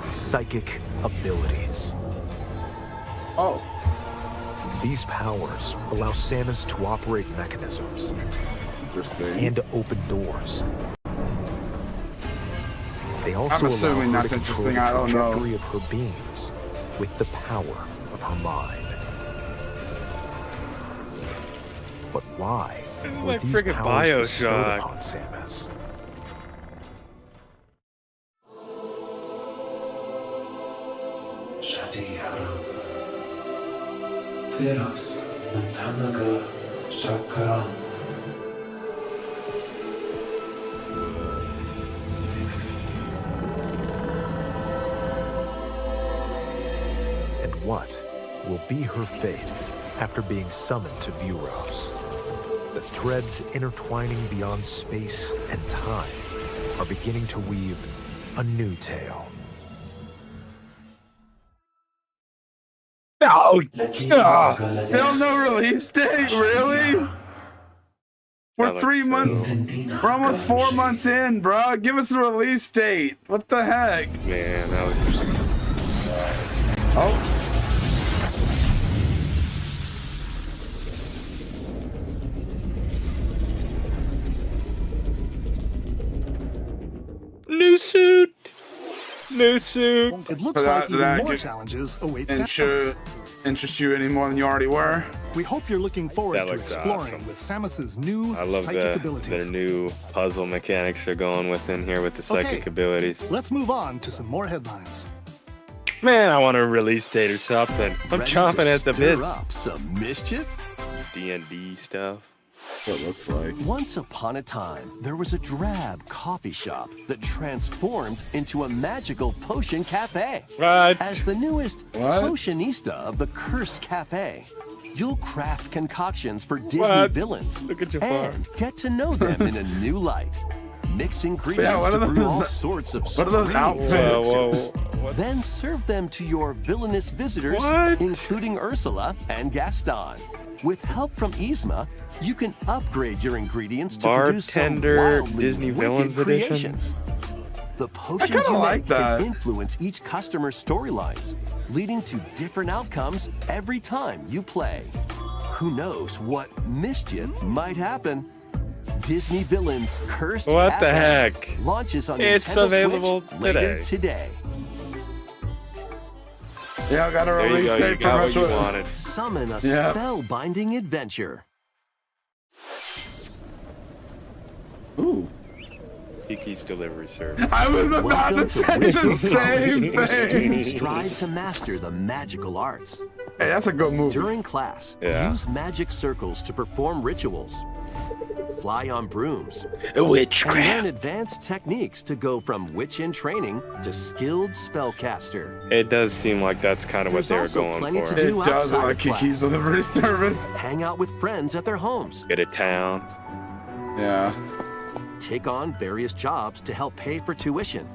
Psychic abilities. Oh, These powers allow Samus to operate mechanisms interesting. and to open doors. They also I'm assuming allow her that's to control interesting, the I don't know. trajectory of her beams with the power of her mind. But why were like these friggin' powers bestowed Bioshock. upon Samus? Shadiharu Theros Natanaga Shakaran And what will be her fate after being summoned to Vuros? The threads intertwining beyond space and time are beginning to weave a new tale. Oh, hell no release date, really? We're 3 months, we're almost 4 months in, bro. Give us a release date. What the heck? Man, that was just... Oh. New suit. New suit. It looks like even more challenges await Samus. Interest you any more than you already were? We hope you're looking forward That to looks exploring awesome. with Samus's new I love psychic abilities. their new puzzle mechanics they're going with in here with the psychic abilities. Let's move on to some more headlines. Man, I want a release date or something. I'm Ready chomping to at the stir bit. up some mischief? D&D stuff. What it looks like. Once upon a time, there was a drab coffee shop that transformed into a magical potion cafe. Right. As the newest potionista of the Cursed Cafe, you'll craft concoctions for Disney villains Look at your farm. and get to know them in a new light. Mix ingredients what to are brew those- all sorts of what are those strange outfits? elixirs. Then serve them to your villainous visitors, including Ursula and Gaston. With help from Yzma, you can upgrade your ingredients to produce some Bartender wildly Disney wicked Villains Edition? creations. The potions kinda you like make that. can influence each customer's storylines, leading to different outcomes every time you play. Who knows what mischief might happen? Disney Villains Cursed What Cafe the heck? launches on It's Nintendo available Switch later today. Yeah, I got a There you release go, you date got what you for wanted. Summon a Yeah. spellbinding adventure. Ooh. Kiki's Delivery Service. I was about Welcome to to say the Witchbrook College, same where students thing. strive to master the magical arts. Hey, that's a good movie. During class, Yeah. use magic circles to perform rituals, fly on brooms, and learn Witchcraft. advanced techniques to go from witch in training to skilled spellcaster. It does seem like that's kind of what There's they were also going plenty for. to do It does outside look like of class. Kiki's Delivery Service. Hang out with friends at their homes, Get a town. Yeah. take on various jobs to help pay for tuition,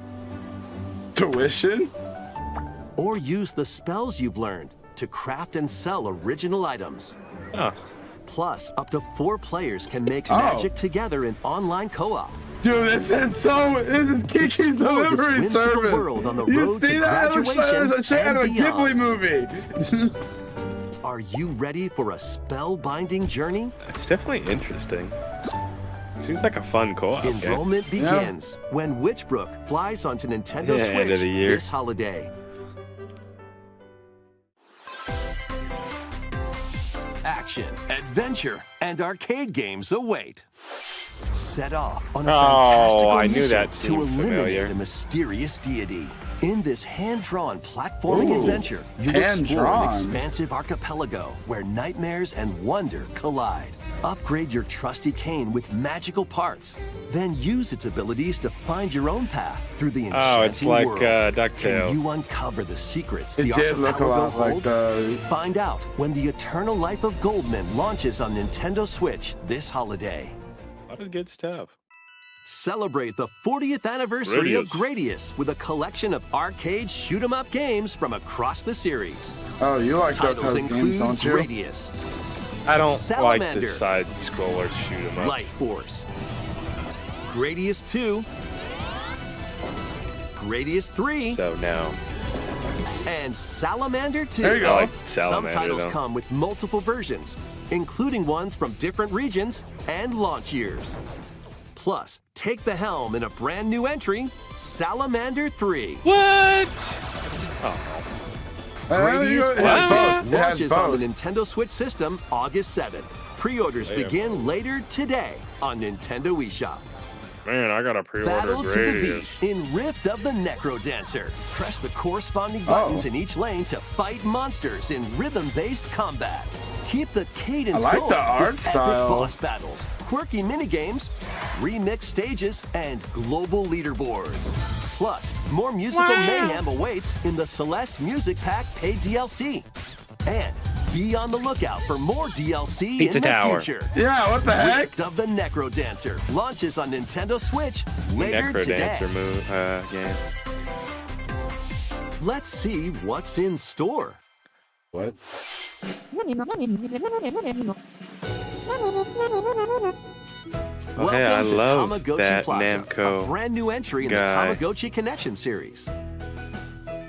Tuition? or use the spells you've learned to craft and sell original items. Oh, Plus, up to 4 players can make magic together in online co-op. Dude, this is so. It's Kiki's Explore this Delivery whimsical Service. world on the You road see to that? graduation Straight out of a and Ghibli beyond. movie. Are you ready for a spellbinding journey? it's definitely interesting. Seems like a fun co-op game. Enrollment begins when Witchbrook flies onto Nintendo Yeah, end of Switch the year. this holiday. Action, adventure, and arcade games await. Set off on a fantastical I knew mission that to seemed eliminate familiar. a mysterious deity. In this hand-drawn platforming Ooh, adventure, you explore an hand-drawn. expansive archipelago where nightmares and wonder collide. Upgrade your trusty cane with magical parts, then use its abilities to find your own path through the enchanting Oh, it's like world. DuckTales. Can you uncover the secrets It the did look a archipelago lot like holds? the. Find out when The Eternal Life of Goldman launches on Nintendo Switch this holiday. A lot of good stuff. Celebrate the 40th anniversary of Gradius with a collection of arcade shoot-'em-up games from across the series. Oh, you like those Titles types of games, include don't you? Gradius, I don't like Salamander. the side scroller shoot 'em ups. Light Force, Gradius 2, Gradius 3, So now, and Salamander 2. There you go. I like Some Salamander titles though. come with multiple versions, including ones from different regions and launch years. Plus, take the helm in a brand new entry, Salamander 3. What? Gradius it has Origins both. It has launches on the both. Nintendo Switch system August 7th. Pre-orders begin later today on Nintendo eShop. Man, I gotta pre-order Battle to the Gradius. beat in Rift of the Necro Dancer. Press the corresponding buttons in each lane to fight monsters in rhythm-based combat. Keep the cadence I like going the art with style. epic boss battles, quirky minigames, remixed stages, and global leaderboards. Plus, more musical mayhem awaits in the Celeste Music Pack paid DLC. And be on the lookout for more DLC Pizza in the Tower. future. Yeah, what the heck? Rift of the Necro Dancer launches on Nintendo Switch later today. Necrodancer game. Let's see what's in store. What? Okay, I Welcome to love Tamagotchi that Plaza, Namco a brand new entry in guy. the Tamagotchi Connection series.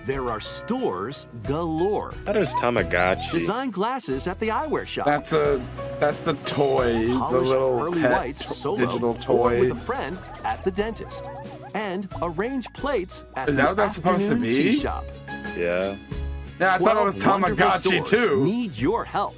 There are stores galore. That is Tamagotchi. Design glasses at the eyewear shop. That's the toy, the Polished little pearly pet whites solo digital or toy. with a friend at the dentist. And arrange plates at Is the that what that's supposed to afternoon be? tea shop. Yeah. Yeah, I thought it was 12 wonderful Tamagotchi stores too. Need your help.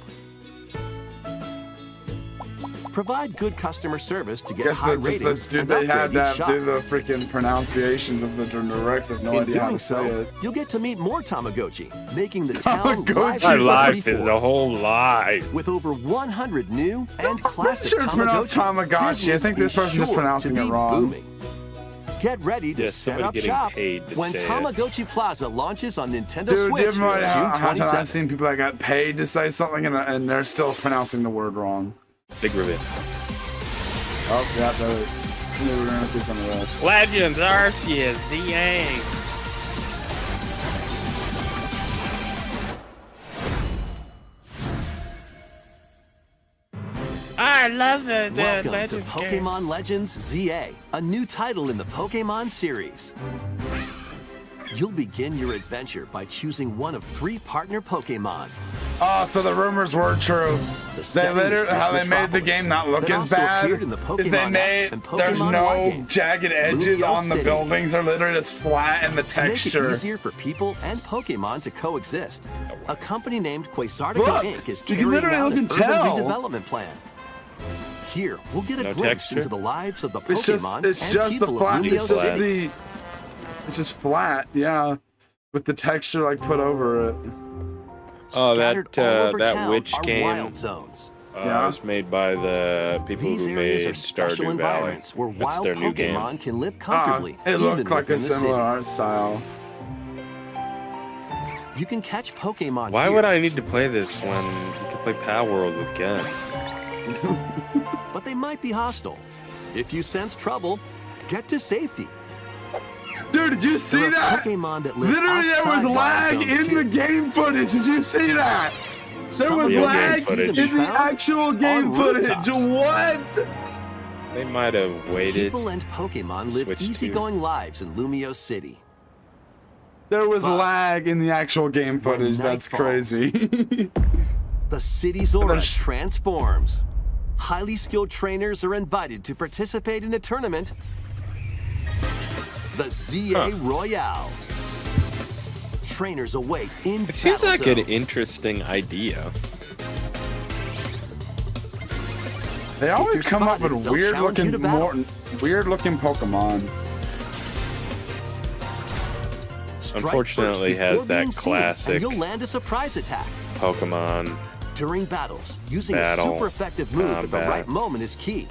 Provide good customer service to get Guess high that just ratings the dude and they had upgrade each that shop. do the freaking pronunciations of the directs has no In idea how doing to say so, it. you'll get to meet more Tamagotchi, making the town Tamagotchi. lively My She's life before. is a whole lie. With over 100 new and I'm classic sure it's pronounced Tamagotchi. I business think this is person's just sure pronouncing to it be wrong. booming. Get ready to Yeah, set somebody up getting shop paid to when say it. Tamagotchi Plaza launches on Nintendo Dude, do Switch you have no idea June how times 27th. I've seen people that got paid to say something and they're still pronouncing the word wrong? Big reveal. Oh, yeah, we were gonna see some of this. Legends, Arceus, Zang. I love the Welcome to Legends game. Pokemon Legends ZA, a new title in the Pokemon series. You'll begin your adventure by choosing one of 3 partner Pokemon. Oh, so the rumors were true. The They setting is literally, this how they made the metropolis game not look that as also bad appeared in the is Pokemon they X made and there's Pokemon no War games. jagged edges Lugia on the City. buildings. They're literally just flat in the To make it texture. easier for people and Pokemon to coexist, a company named Quasartico Look, Inc. is you can carrying literally out look an and urban tell. redevelopment plan. Here, we'll get a No glimpse texture? into the lives of the It's just Pokemon it's and just the people flat. of It's Lumio just Flat. City. it's just flat, yeah, with the texture like put over it. Oh, Scattered that, all over that town witch are game. wild zones. Yeah. It was made by the people These who areas made are special Stardew Valley. environments where That's wild their new game. Pokemon can live comfortably, It even looked like a within the similar city. art style. You can catch Pokemon Why here, would I need to play this when you can play Power World with guns? but they might be hostile. If you sense trouble, get to safety. Dude, did you see There are that? Pokemon that live Literally, there was outside wild lag zones, in too. the game footage. Did you see that? There Some was of them lag game in footage. the actual game on footage. rooftops. What? They might have waited. People and Pokemon live Switch to- easygoing lives in Lumio City. There was But lag in the actual game when footage. night That's falls, crazy. The city's aura There's- transforms. Highly skilled trainers are invited to participate in a tournament, the ZA Royale. Trainers await in It seems battle like an zones. interesting idea. They always you're come up spotted, with they'll challenge you to battle. weird looking Pokemon. Strike Unfortunately, first has before that being seen, classic- and you'll land a surprise attack. Pokemon. During battles, using Battle a super effective move at the combat. right moment is key.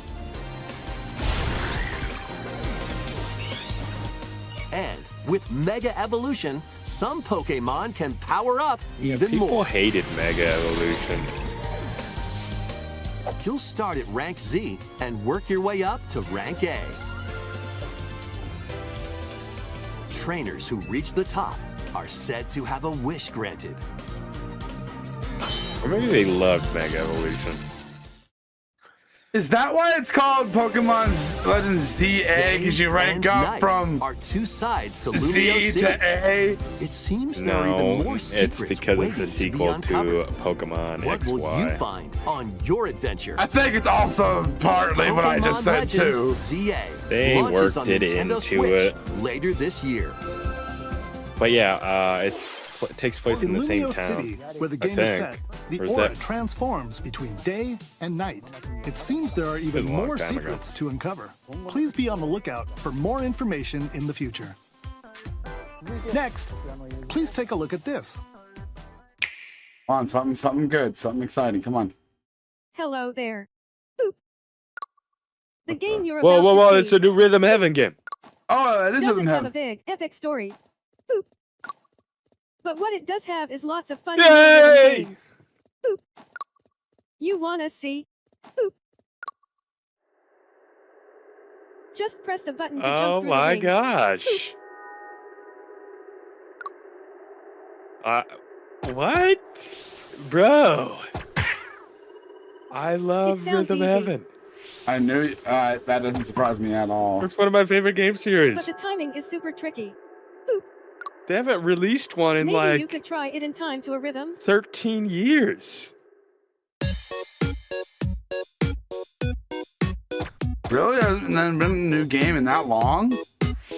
And with Mega Evolution, some Pokemon can power up even People more. hated Mega Evolution. You'll start at rank Z and work your way up to rank A. Trainers who reach the top are said to have a wish granted. Or maybe they loved Mega Evolution. Is that why it's called Pokemon Legends ZA? Because you Day rank and up night from are two sides to Lumio Z City. to A. It seems there are No, even more it's secrets because waiting it's a to be sequel to uncovered. Pokemon What will you XY. find on your adventure? I think it's also partly what I just Pokemon said Legends too. ZA They launches on worked it Nintendo into Switch it. later this year. But yeah, it takes place in In the same Lumio town. City, where the I game is think. set, the Or is aura that- transforms between day and night. It seems there are even Been a long more time ago. secrets to uncover. Please be on the lookout for more information in the future. Next, please take a look at this. Come on, something good, something exciting. Come on. Hello there. Boop. The game you're Whoa, about whoa, to whoa! see It's a new Rhythm Heaven game. Oh, it is doesn't Rhythm have Heaven. a big, epic story. Boop. But what it does have is lots of fun Yay! rhythm games. Boop. You wanna see? Boop. Just press the button to Oh jump through my the rings. gosh! What? Bro. I love sounds Rhythm easy. Heaven. I knew that doesn't surprise me at all. It's one of my favorite game series. But the timing is super tricky. They haven't released one in Maybe you like could try it in time to a rhythm. 13 years. Really? Hasn't there been a new game in that long?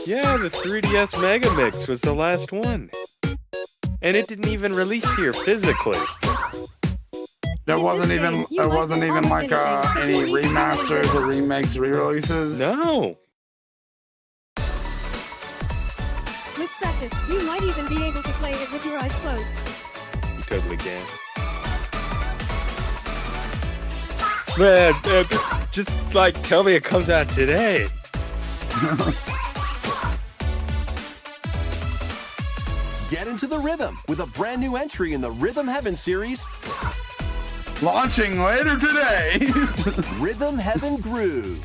Yeah, the 3DS Mega Mix was the last one. And it didn't even release here physically. There wasn't even like any remasters or remakes, re-releases. No. With practice, you might even be able to play it with your eyes closed. You totally can. Man, just like tell me it comes out today. Get into the rhythm with a brand new entry in the Rhythm Heaven series. Launching later today. Rhythm Heaven Groove.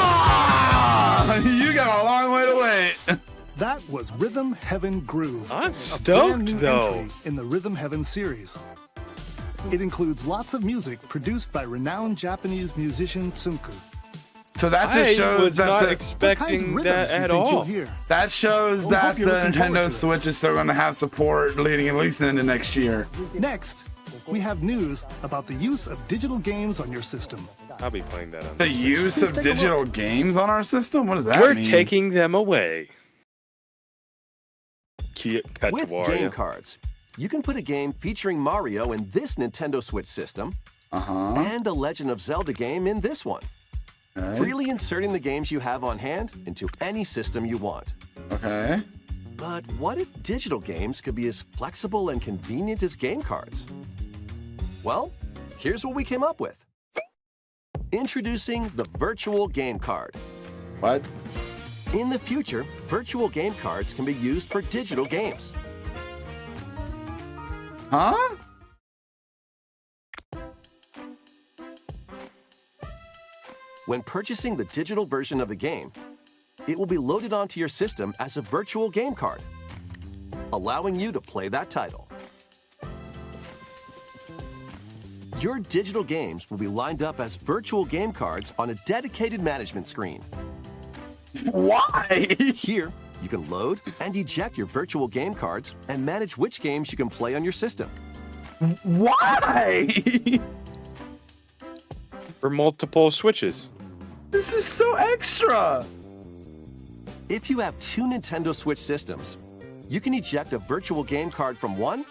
Oh, you got a long way to wait. That was Rhythm Heaven Groove. I'm a brand stoked new though. entry in the Rhythm Heaven series. It includes lots of music produced by renowned Japanese musician Tsunku. So that just I shows was that not What kinds of expecting rhythms that do you at think you'll all. hear? that shows Well, that hope the you're looking forward Nintendo to it. Switch is still going to have support leading at least into next year. Next, we have news about the use of digital games on your system. I'll be playing that on. The use Please of take a digital look. games on our system? What does that We're mean? taking them away. Cut With to Wario. game cards, you can put a game featuring Mario in this Nintendo Switch system and a Legend of Zelda game in this one. Okay. Freely inserting the games you have on hand into any system you want. Okay. But what if digital games could be as flexible and convenient as game cards? Well, here's what we came up with. Introducing the virtual game card. What? In the future, virtual game cards can be used for digital games. Huh? When purchasing the digital version of a game, it will be loaded onto your system as a virtual game card, allowing you to play that title. Your digital games will be lined up as virtual game cards on a dedicated management screen. Why? Here, you can load and eject your virtual game cards and manage which games you can play on your system. Why? For multiple Switches. This is so extra. If you have two Nintendo Switch systems, you can eject a virtual game card from one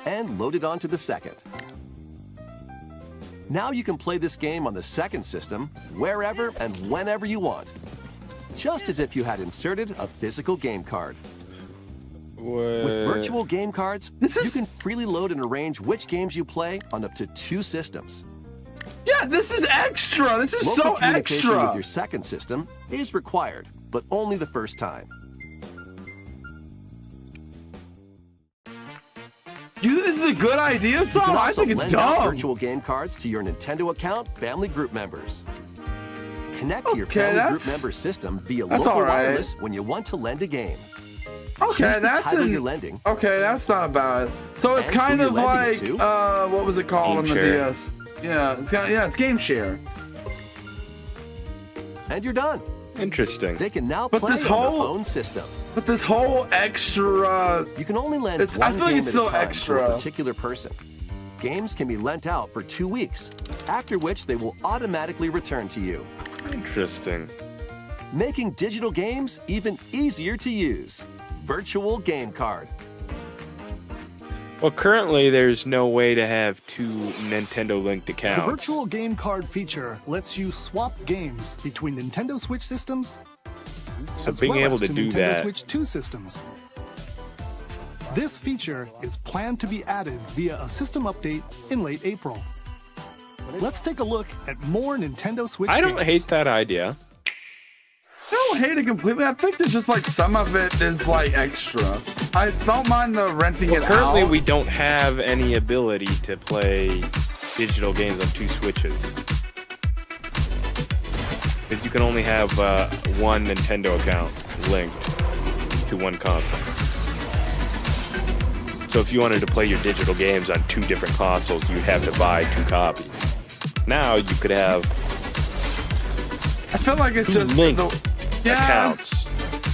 and load it onto the second. Now you can play this game on the second system wherever and whenever you want, just as if you had inserted a physical game card. With virtual game cards, you can freely load and arrange which games you play on up to two systems. Yeah, this is extra. This is Local so communication extra. with your second system is required, but only the first time. This is a good idea, You Sam? can I also think it's lend out dumb. virtual game cards to your Nintendo account family group members. Connect to your Okay, family group that's- member system via that's local all right. wireless when you want to lend a game. Okay, Choose the that's title you're lending. Okay, that's not bad. So it's And who kind you're of lending like it to. what was it called on Game the share. DS? Yeah, it's game share. And you're done. Interesting. They can now But play this on whole- their own system. But this whole extra, You can only lend I one feel like game it's at a still time extra. to a particular person. Games can be lent out for 2 weeks, after which they will automatically return to you, Interesting. making digital games even easier to use. Virtual Game Card. Well, currently there's no way to have two Nintendo linked The accounts. virtual game card feature lets you swap games between Nintendo Switch systems So as being well able as to do Nintendo that, Switch 2 systems. This feature is planned to be added via a system update in late April. Let's take a look at more Nintendo Switch I don't games. hate that idea. I don't hate it completely. I think it's just like some of it is like extra. I don't mind the renting Well, it currently out. we don't have any ability to play digital games on two Switches. Because you can only have one Nintendo account linked to one console. So if you wanted to play your digital games on 2 different consoles, you'd have to buy 2 copies. Now you could have I feel like it's just linked yeah. accounts.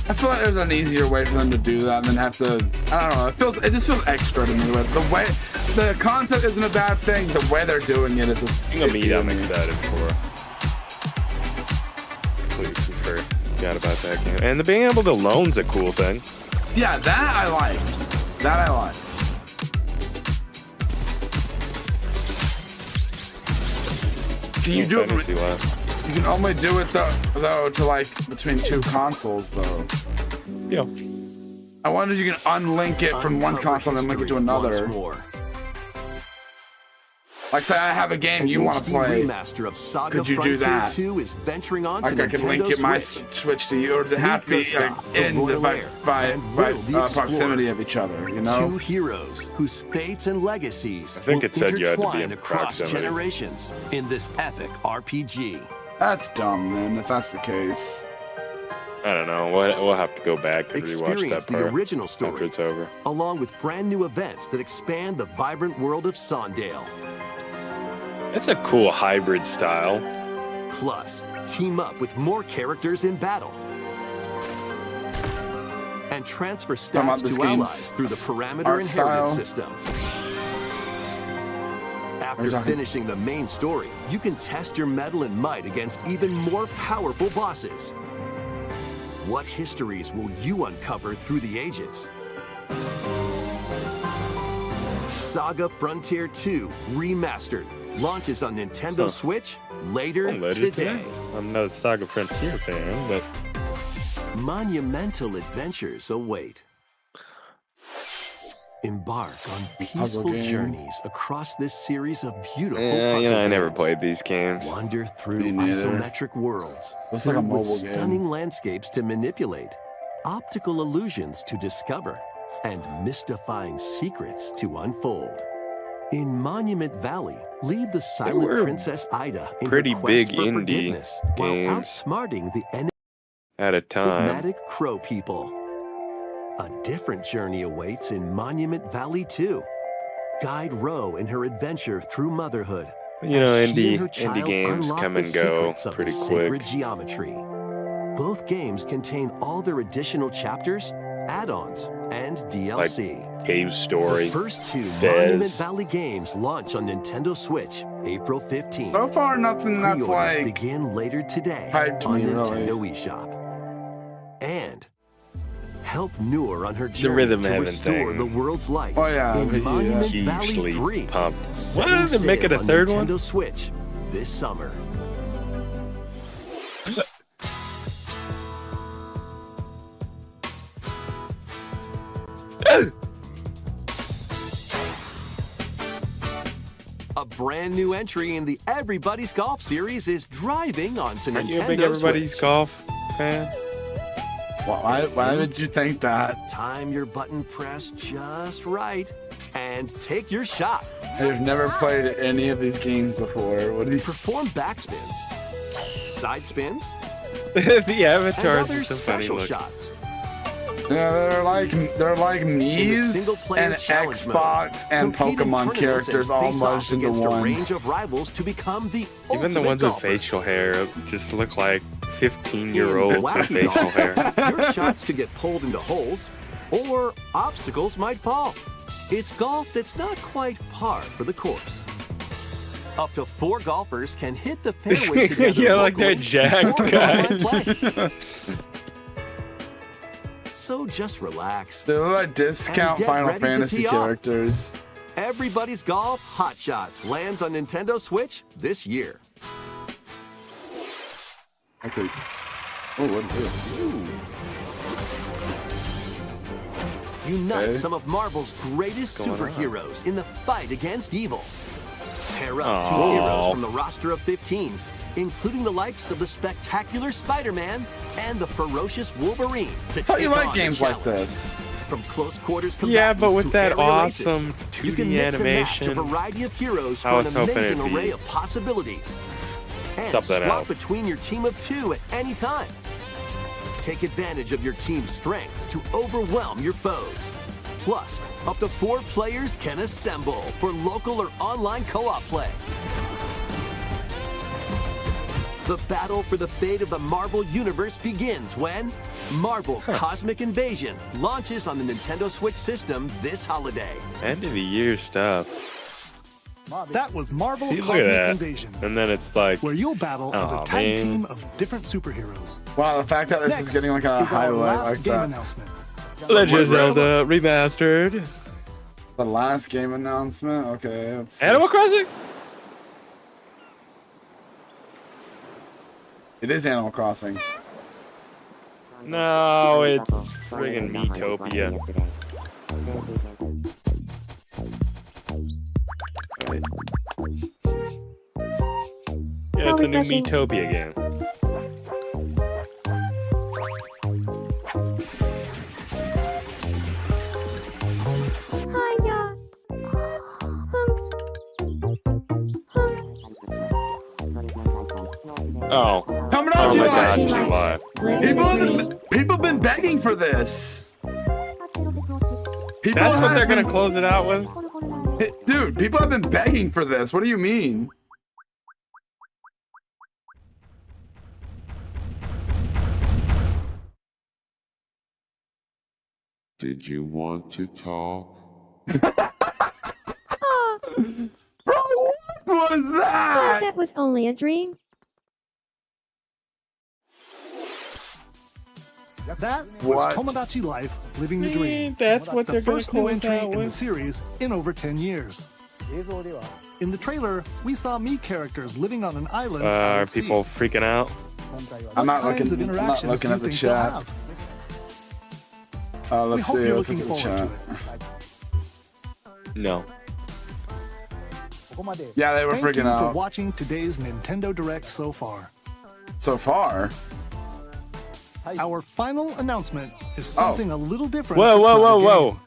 I feel like there's an easier way for them to do that than have to. I don't know. It just feels extra to me. The way the concept isn't a bad thing. The way they're doing it is. Being a meet, I'm excited for. Completely forgot about that game. And the being able to loan's a cool thing. Yeah, that I liked. That I liked. Can you do it? You can only do it though to like between 2 consoles though. Yeah. I wonder if you can unlink it from one console and then link it to another. Like say I have a game you want to play. Remaster of Saga Could you do Frontier that? 2 is venturing on Like to I can Nintendo link it my Switch. Switch to you, or does it have to be by proximity of each other? You know. 2 heroes whose fates and legacies I think will it said you had to be intertwine in across proximity. generations in this epic RPG. That's dumb, then. If that's the case. I don't know. We'll have to go back and rewatch Experience that the part original after story, it's over. along with brand new events that expand the vibrant world of Sondale. It's a cool hybrid style. Plus, team up with more characters in battle. And transfer stats to allies through the parameter inheritance system. After finishing the main story, you can test your mettle and might against even more powerful bosses. What histories will you uncover through the ages? Saga Frontier 2 Remastered launches on Nintendo Switch later today. I'm not a Saga Frontier fan, but monumental adventures await. Embark on peaceful journeys across this series of beautiful puzzle I never games. played these games. Wander through isometric worlds, Looks like a filled with mobile game. stunning landscapes to manipulate, optical illusions to discover, and mystifying secrets to unfold. In Monument Valley, lead the silent were Princess Ida in pretty her quest big for indie forgiveness, while games. outsmarting the At a time. enigmatic Crow people. A different journey awaits in Monument Valley 2. Guide Ro in her adventure through motherhood. You know, as she and her indie child games unlock come the and go secrets of pretty the sacred quick. geometry. Both games contain all their additional chapters, add-ons, and DLC. Cave Story. The first 2 Fez. Monument Valley games launch on Nintendo Switch April 15th. So far, nothing that's Pre-orders like begin later today hyped on me, Nintendo really. eShop. And help Noor on her The journey Rhythm to Heaven restore thing. the world's light Oh, yeah, in Monument Valley Hugely 3. pumped. Why Setting did they make it a sail on third Nintendo one? Switch this summer. A brand new entry in the Everybody's Golf series is driving onto Aren't Nintendo you a big Everybody's Switch. Golf fan? Why would you think that? Time your button press just right and take your shot. I've never played any of these games before. What do you? Perform backspins, side spins, The and avatars other are so funny special looking. shots. Yeah, they're like Mii's single-player and challenge mode, Xbox and compete in Pokemon tournaments characters and all face off merged into against a one. range of rivals to become the Even the ultimate ones golfer. with facial hair just look like In 15-year-olds with Wacky facial Golf, hair. your shots could get pulled into holes, or obstacles might fall. It's golf that's not quite par for the course. Up to 4 golfers can hit the fairway together Yeah, like that locally jacked before guy. online play. So just relax. They look like discount And get Final ready to Fantasy tee off. characters. Everybody's Golf Hot Shots lands on Nintendo Switch this year. Okay. Oh, what is this? Unite Okay. some of Marvel's greatest What's going on? superheroes in the fight against evil. Pair up 2 Aw. heroes from the roster of 15, including the likes of the spectacular Spider-Man and the ferocious Wolverine to I thought take you on like the games like challenge. this. From close quarters Yeah, but combatants with to that aerial aces, awesome you can 2D mix and match a animation, variety of heroes I for was an hoping amazing it'd be array of possibilities. And something swap else. between your team of 2 at any time. Take advantage of your team's strengths to overwhelm your foes. Plus, up to 4 players can assemble for local or online co-op play. The battle for the fate of the Marvel Universe begins when Marvel Cosmic Invasion launches on the Nintendo Switch system this holiday. End of the year stuff. That was Marvel See, look at Cosmic that. Invasion, And then it's like, where you'll battle as a Aw, tag man. team of different superheroes. Wow, the fact that this Next is getting like a is our highlight last like game that. announcement. Legend of Zelda Remastered. The last game announcement. Okay, let's see. Animal Crossing? It is Animal Crossing. No, it's friggin' Metopia. Right. Yeah, it's a new Metopia game. Hiya. Oh. Coming Oh out my July. god, July. People have been begging for this. People That's what have they're been- gonna close it out with? Dude, people have been begging for this. What do you mean? Did you want to talk? Bro, what was that? That was only a dream. That was What? Tomodachi Life, Living the Dream. That's what The they're gonna first new close entry out in the with. series in over 10 years. In the trailer, we saw me characters living on an island out Are at sea. people freaking out? I'm not What kinds of looking. I'm not interactions looking do at you the think they'll chat. have? Let's We hope see. you're Let's looking look at the forward chat. to it. No. Yeah, they were Thank you freaking for out watching today's Nintendo Direct so far. so far. Our final announcement is something a little different. Whoa, that's whoa, not whoa, a game. whoa.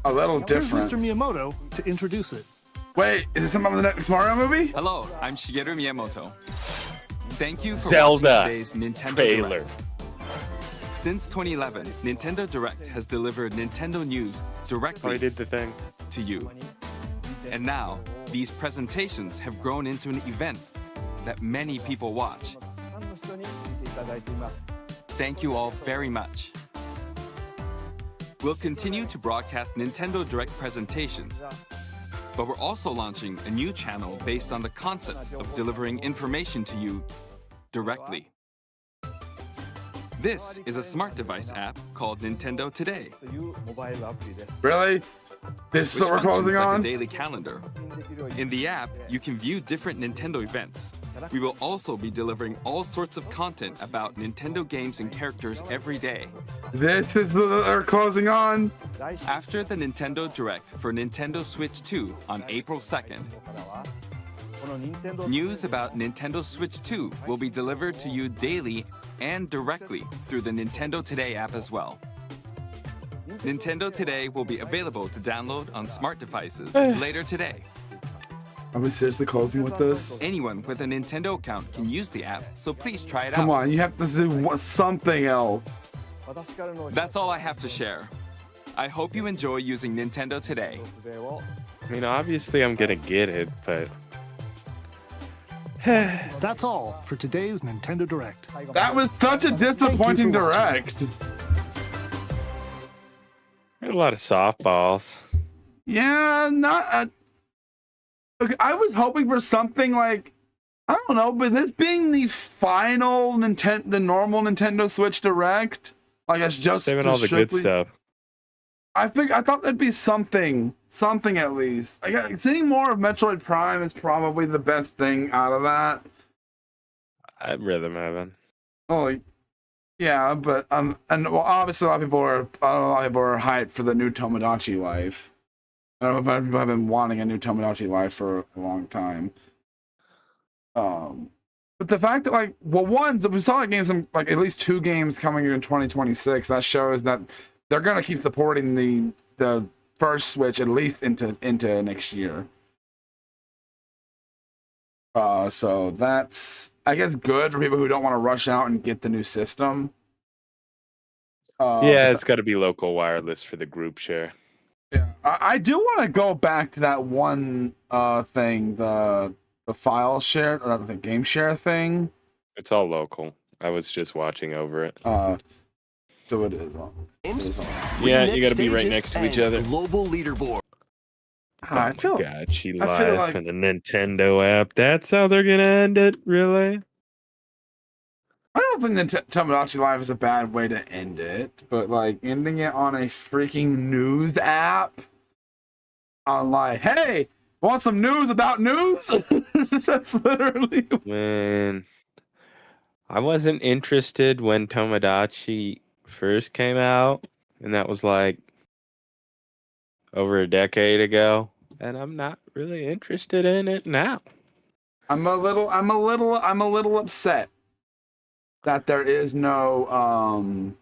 A little Here's different. Mr. Miyamoto to introduce it. Wait, is this some of the next Mario movie? Hello, I'm Shigeru Miyamoto. Thank you for Zelda watching today's Nintendo trailer. Direct. Since 2011, Nintendo Direct has delivered Nintendo news Oh, directly I did the thing. to you. And now, these presentations have grown into an event that many people watch. Thank you all very much. We'll continue to broadcast Nintendo Direct presentations, but we're also launching a new channel based on the concept of delivering information to you directly. This is a smart device app called Nintendo Today, Really? This is which what we're functions closing like on? a daily calendar. In the app, you can view different Nintendo events. We will also be delivering all sorts of content about Nintendo games and characters every day. This is what we're closing on. After the Nintendo Direct for Nintendo Switch 2 on April 2nd, news about Nintendo Switch 2 will be delivered to you daily and directly through the Nintendo Today app as well. Nintendo Today will be available to download on smart devices later today. Are we seriously closing with this? Anyone with a Nintendo account can use the app, so please try it Come out. on, you have to do something else. That's all I have to share. I hope you enjoy using Nintendo Today. I mean, obviously I'm gonna get it, but That's all for today's Nintendo Direct. That was such a disappointing for watching. direct. a lot of softballs. Yeah, not. Okay, I was hoping for something like, I don't know, but this being the final the normal Nintendo Switch Direct, like it's just Saving all the good strictly- stuff. I thought there'd be something at least. Seeing more of Metroid Prime is probably the best thing out of that. I'd rather have Oh, yeah, but and well, obviously a lot of people are hyped for the new Tomodachi Life. I don't know if people have been wanting a new Tomodachi Life for a long time. But the fact that we saw like games, like at least 2 games coming in 2026. That shows that they're gonna keep supporting the first Switch at least into next year. So that's, I guess, good for people who don't want to rush out and get the new system. yeah, it's got to be local wireless for the group share. Yeah, I do want to go back to that one thing, the file share, the game share thing. It's all local. I was just watching over it. So it is on. Yeah, you got to be right next to each other. Global leaderboard. I feel. God, she I feel live like in a Nintendo app. That's how they're gonna end it, really? I don't think that Tomodachi Live is a bad way to end it, but like ending it on a freaking news app, on like, hey, want some news about news? That's literally. Man, I wasn't interested when Tomodachi first came out, and that was like over a decade ago, and I'm not really interested in it now. I'm a little upset that there's no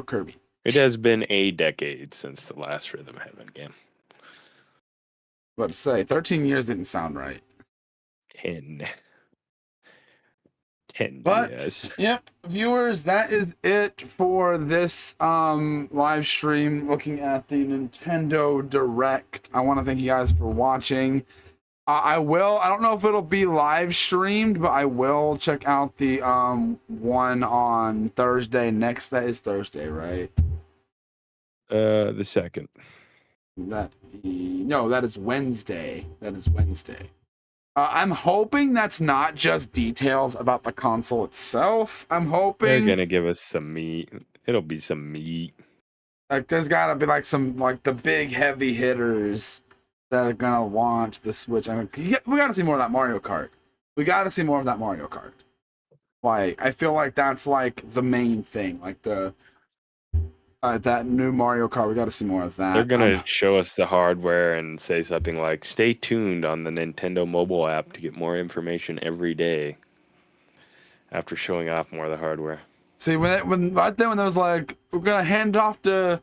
Kirby. It has been a decade since the last Rhythm Heaven game. What to say? 13 years didn't sound right. 10 But years. Yep, viewers, that is it for this live stream looking at the Nintendo Direct. I want to thank you guys for watching. I don't know if it'll be live streamed, but I will check out the one on Thursday next. That is Thursday, right? The second. That is Wednesday. That is Wednesday. I'm hoping that's not just details about the console itself. I'm hoping They're gonna give us some meat. It'll be some meat. Like there's gotta be like some like the big heavy hitters that are gonna launch the Switch. I mean, we gotta see more of that Mario Kart. We gotta see more of that Mario Kart. Like I feel like that's like the main thing. Like the that new Mario Kart. We gotta see more of that. They're gonna show us the hardware and say something like, "Stay tuned on the Nintendo mobile app to get more information every day." After showing off more of the hardware. See when right then when there was like we're gonna hand off to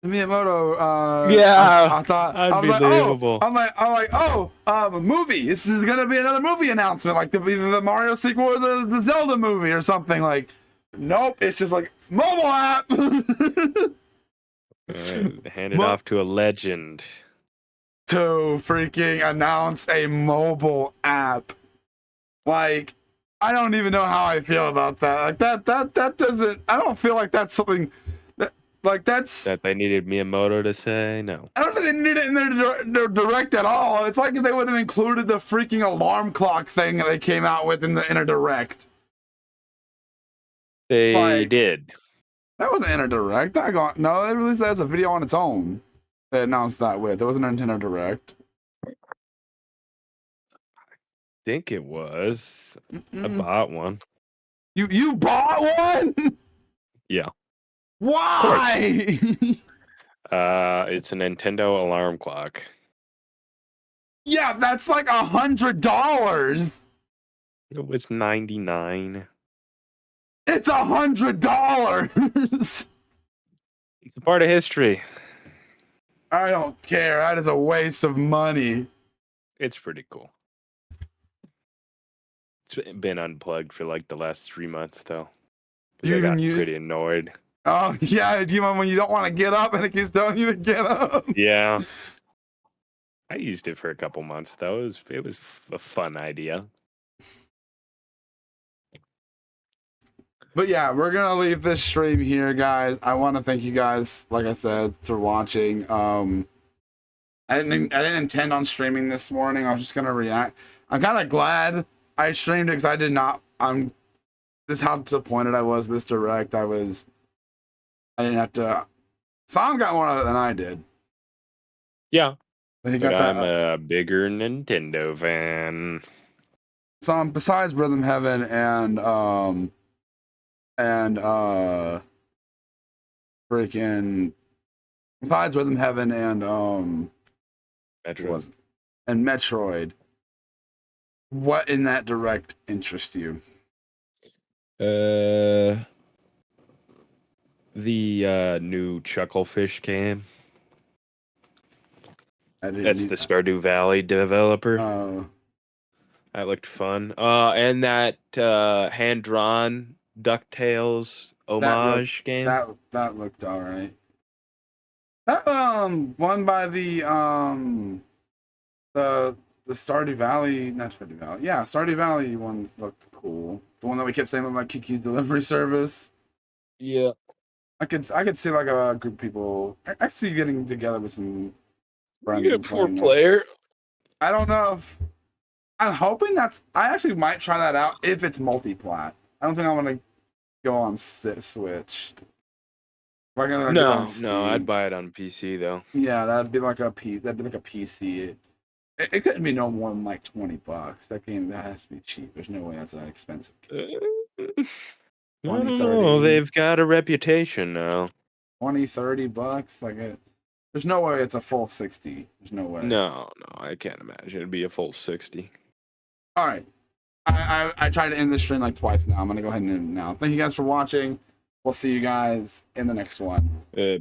Miyamoto. I thought unbelievable. I'm like, a movie. This is gonna be another movie announcement, like either the Mario sequel or the Zelda movie or something. Like, nope, it's just like mobile app. Hand it off to a legend. To freaking announce a mobile app. Like, I don't even know how I feel about that. Like that doesn't. I don't feel like that's something. That they needed Miyamoto to say. No, I don't think they need it in their direct at all. It's like if they would have included the freaking alarm clock thing that they came out with in the direct. They did. That wasn't in a direct. No, they released that as a video on its own. They announced that with. It wasn't a Nintendo Direct. I think it was. I bought one. You bought one? Yeah. Why? It's a Nintendo alarm clock. Yeah, that's like $100. It was $99. It's $100. It's a part of history. I don't care. That is a waste of money. It's pretty cool. It's been unplugged for like the last 3 months, though. Do you even use? Pretty annoyed. Oh yeah, when you don't want to get up and it keeps telling you to get up. Yeah. I used it for a couple months though. It was a fun idea. But yeah, we're gonna leave this stream here, guys. I want to thank you guys, like I said, for watching. I didn't intend on streaming this morning. I was just gonna react. I'm kind of glad I streamed it because I did not. This is how disappointed I was. This direct, I didn't have to. Sam got more of it than I did. Yeah, but I'm a bigger Nintendo fan. Sam, besides Rhythm Heaven and freaking, besides Rhythm Heaven and Metroid, what in that direct interests you? The new Chucklefish game. That's the Stardew Valley developer. Oh. That looked fun. And that hand-drawn DuckTales homage game. That looked alright. That one by the Stardew Valley, not Stardew Valley. Yeah, Stardew Valley one looked cool. The one that we kept saying about Kiki's delivery service. Yeah. I could see like a group of people. I could see getting together with some friends. Yeah, and four playing that. player. I don't know if I'm hoping I actually might try that out if it's multi-plat. I don't think I want to go on Switch. If I'm gonna do it No, on no, Steam. I'd buy it on PC though. Yeah, that'd be like a PC. It couldn't be no more than like $20. That game that has to be cheap. There's no way that's that expensive. I 20, don't know. 30. They've got a reputation now. $20-$30 like it. There's no way it's a full 60. There's no way. No, I can't imagine it'd be a full 60. All right. I tried to end this stream like twice now. I'm gonna go ahead and end it now. Thank you guys for watching. We'll see you guys in the next one. Bye.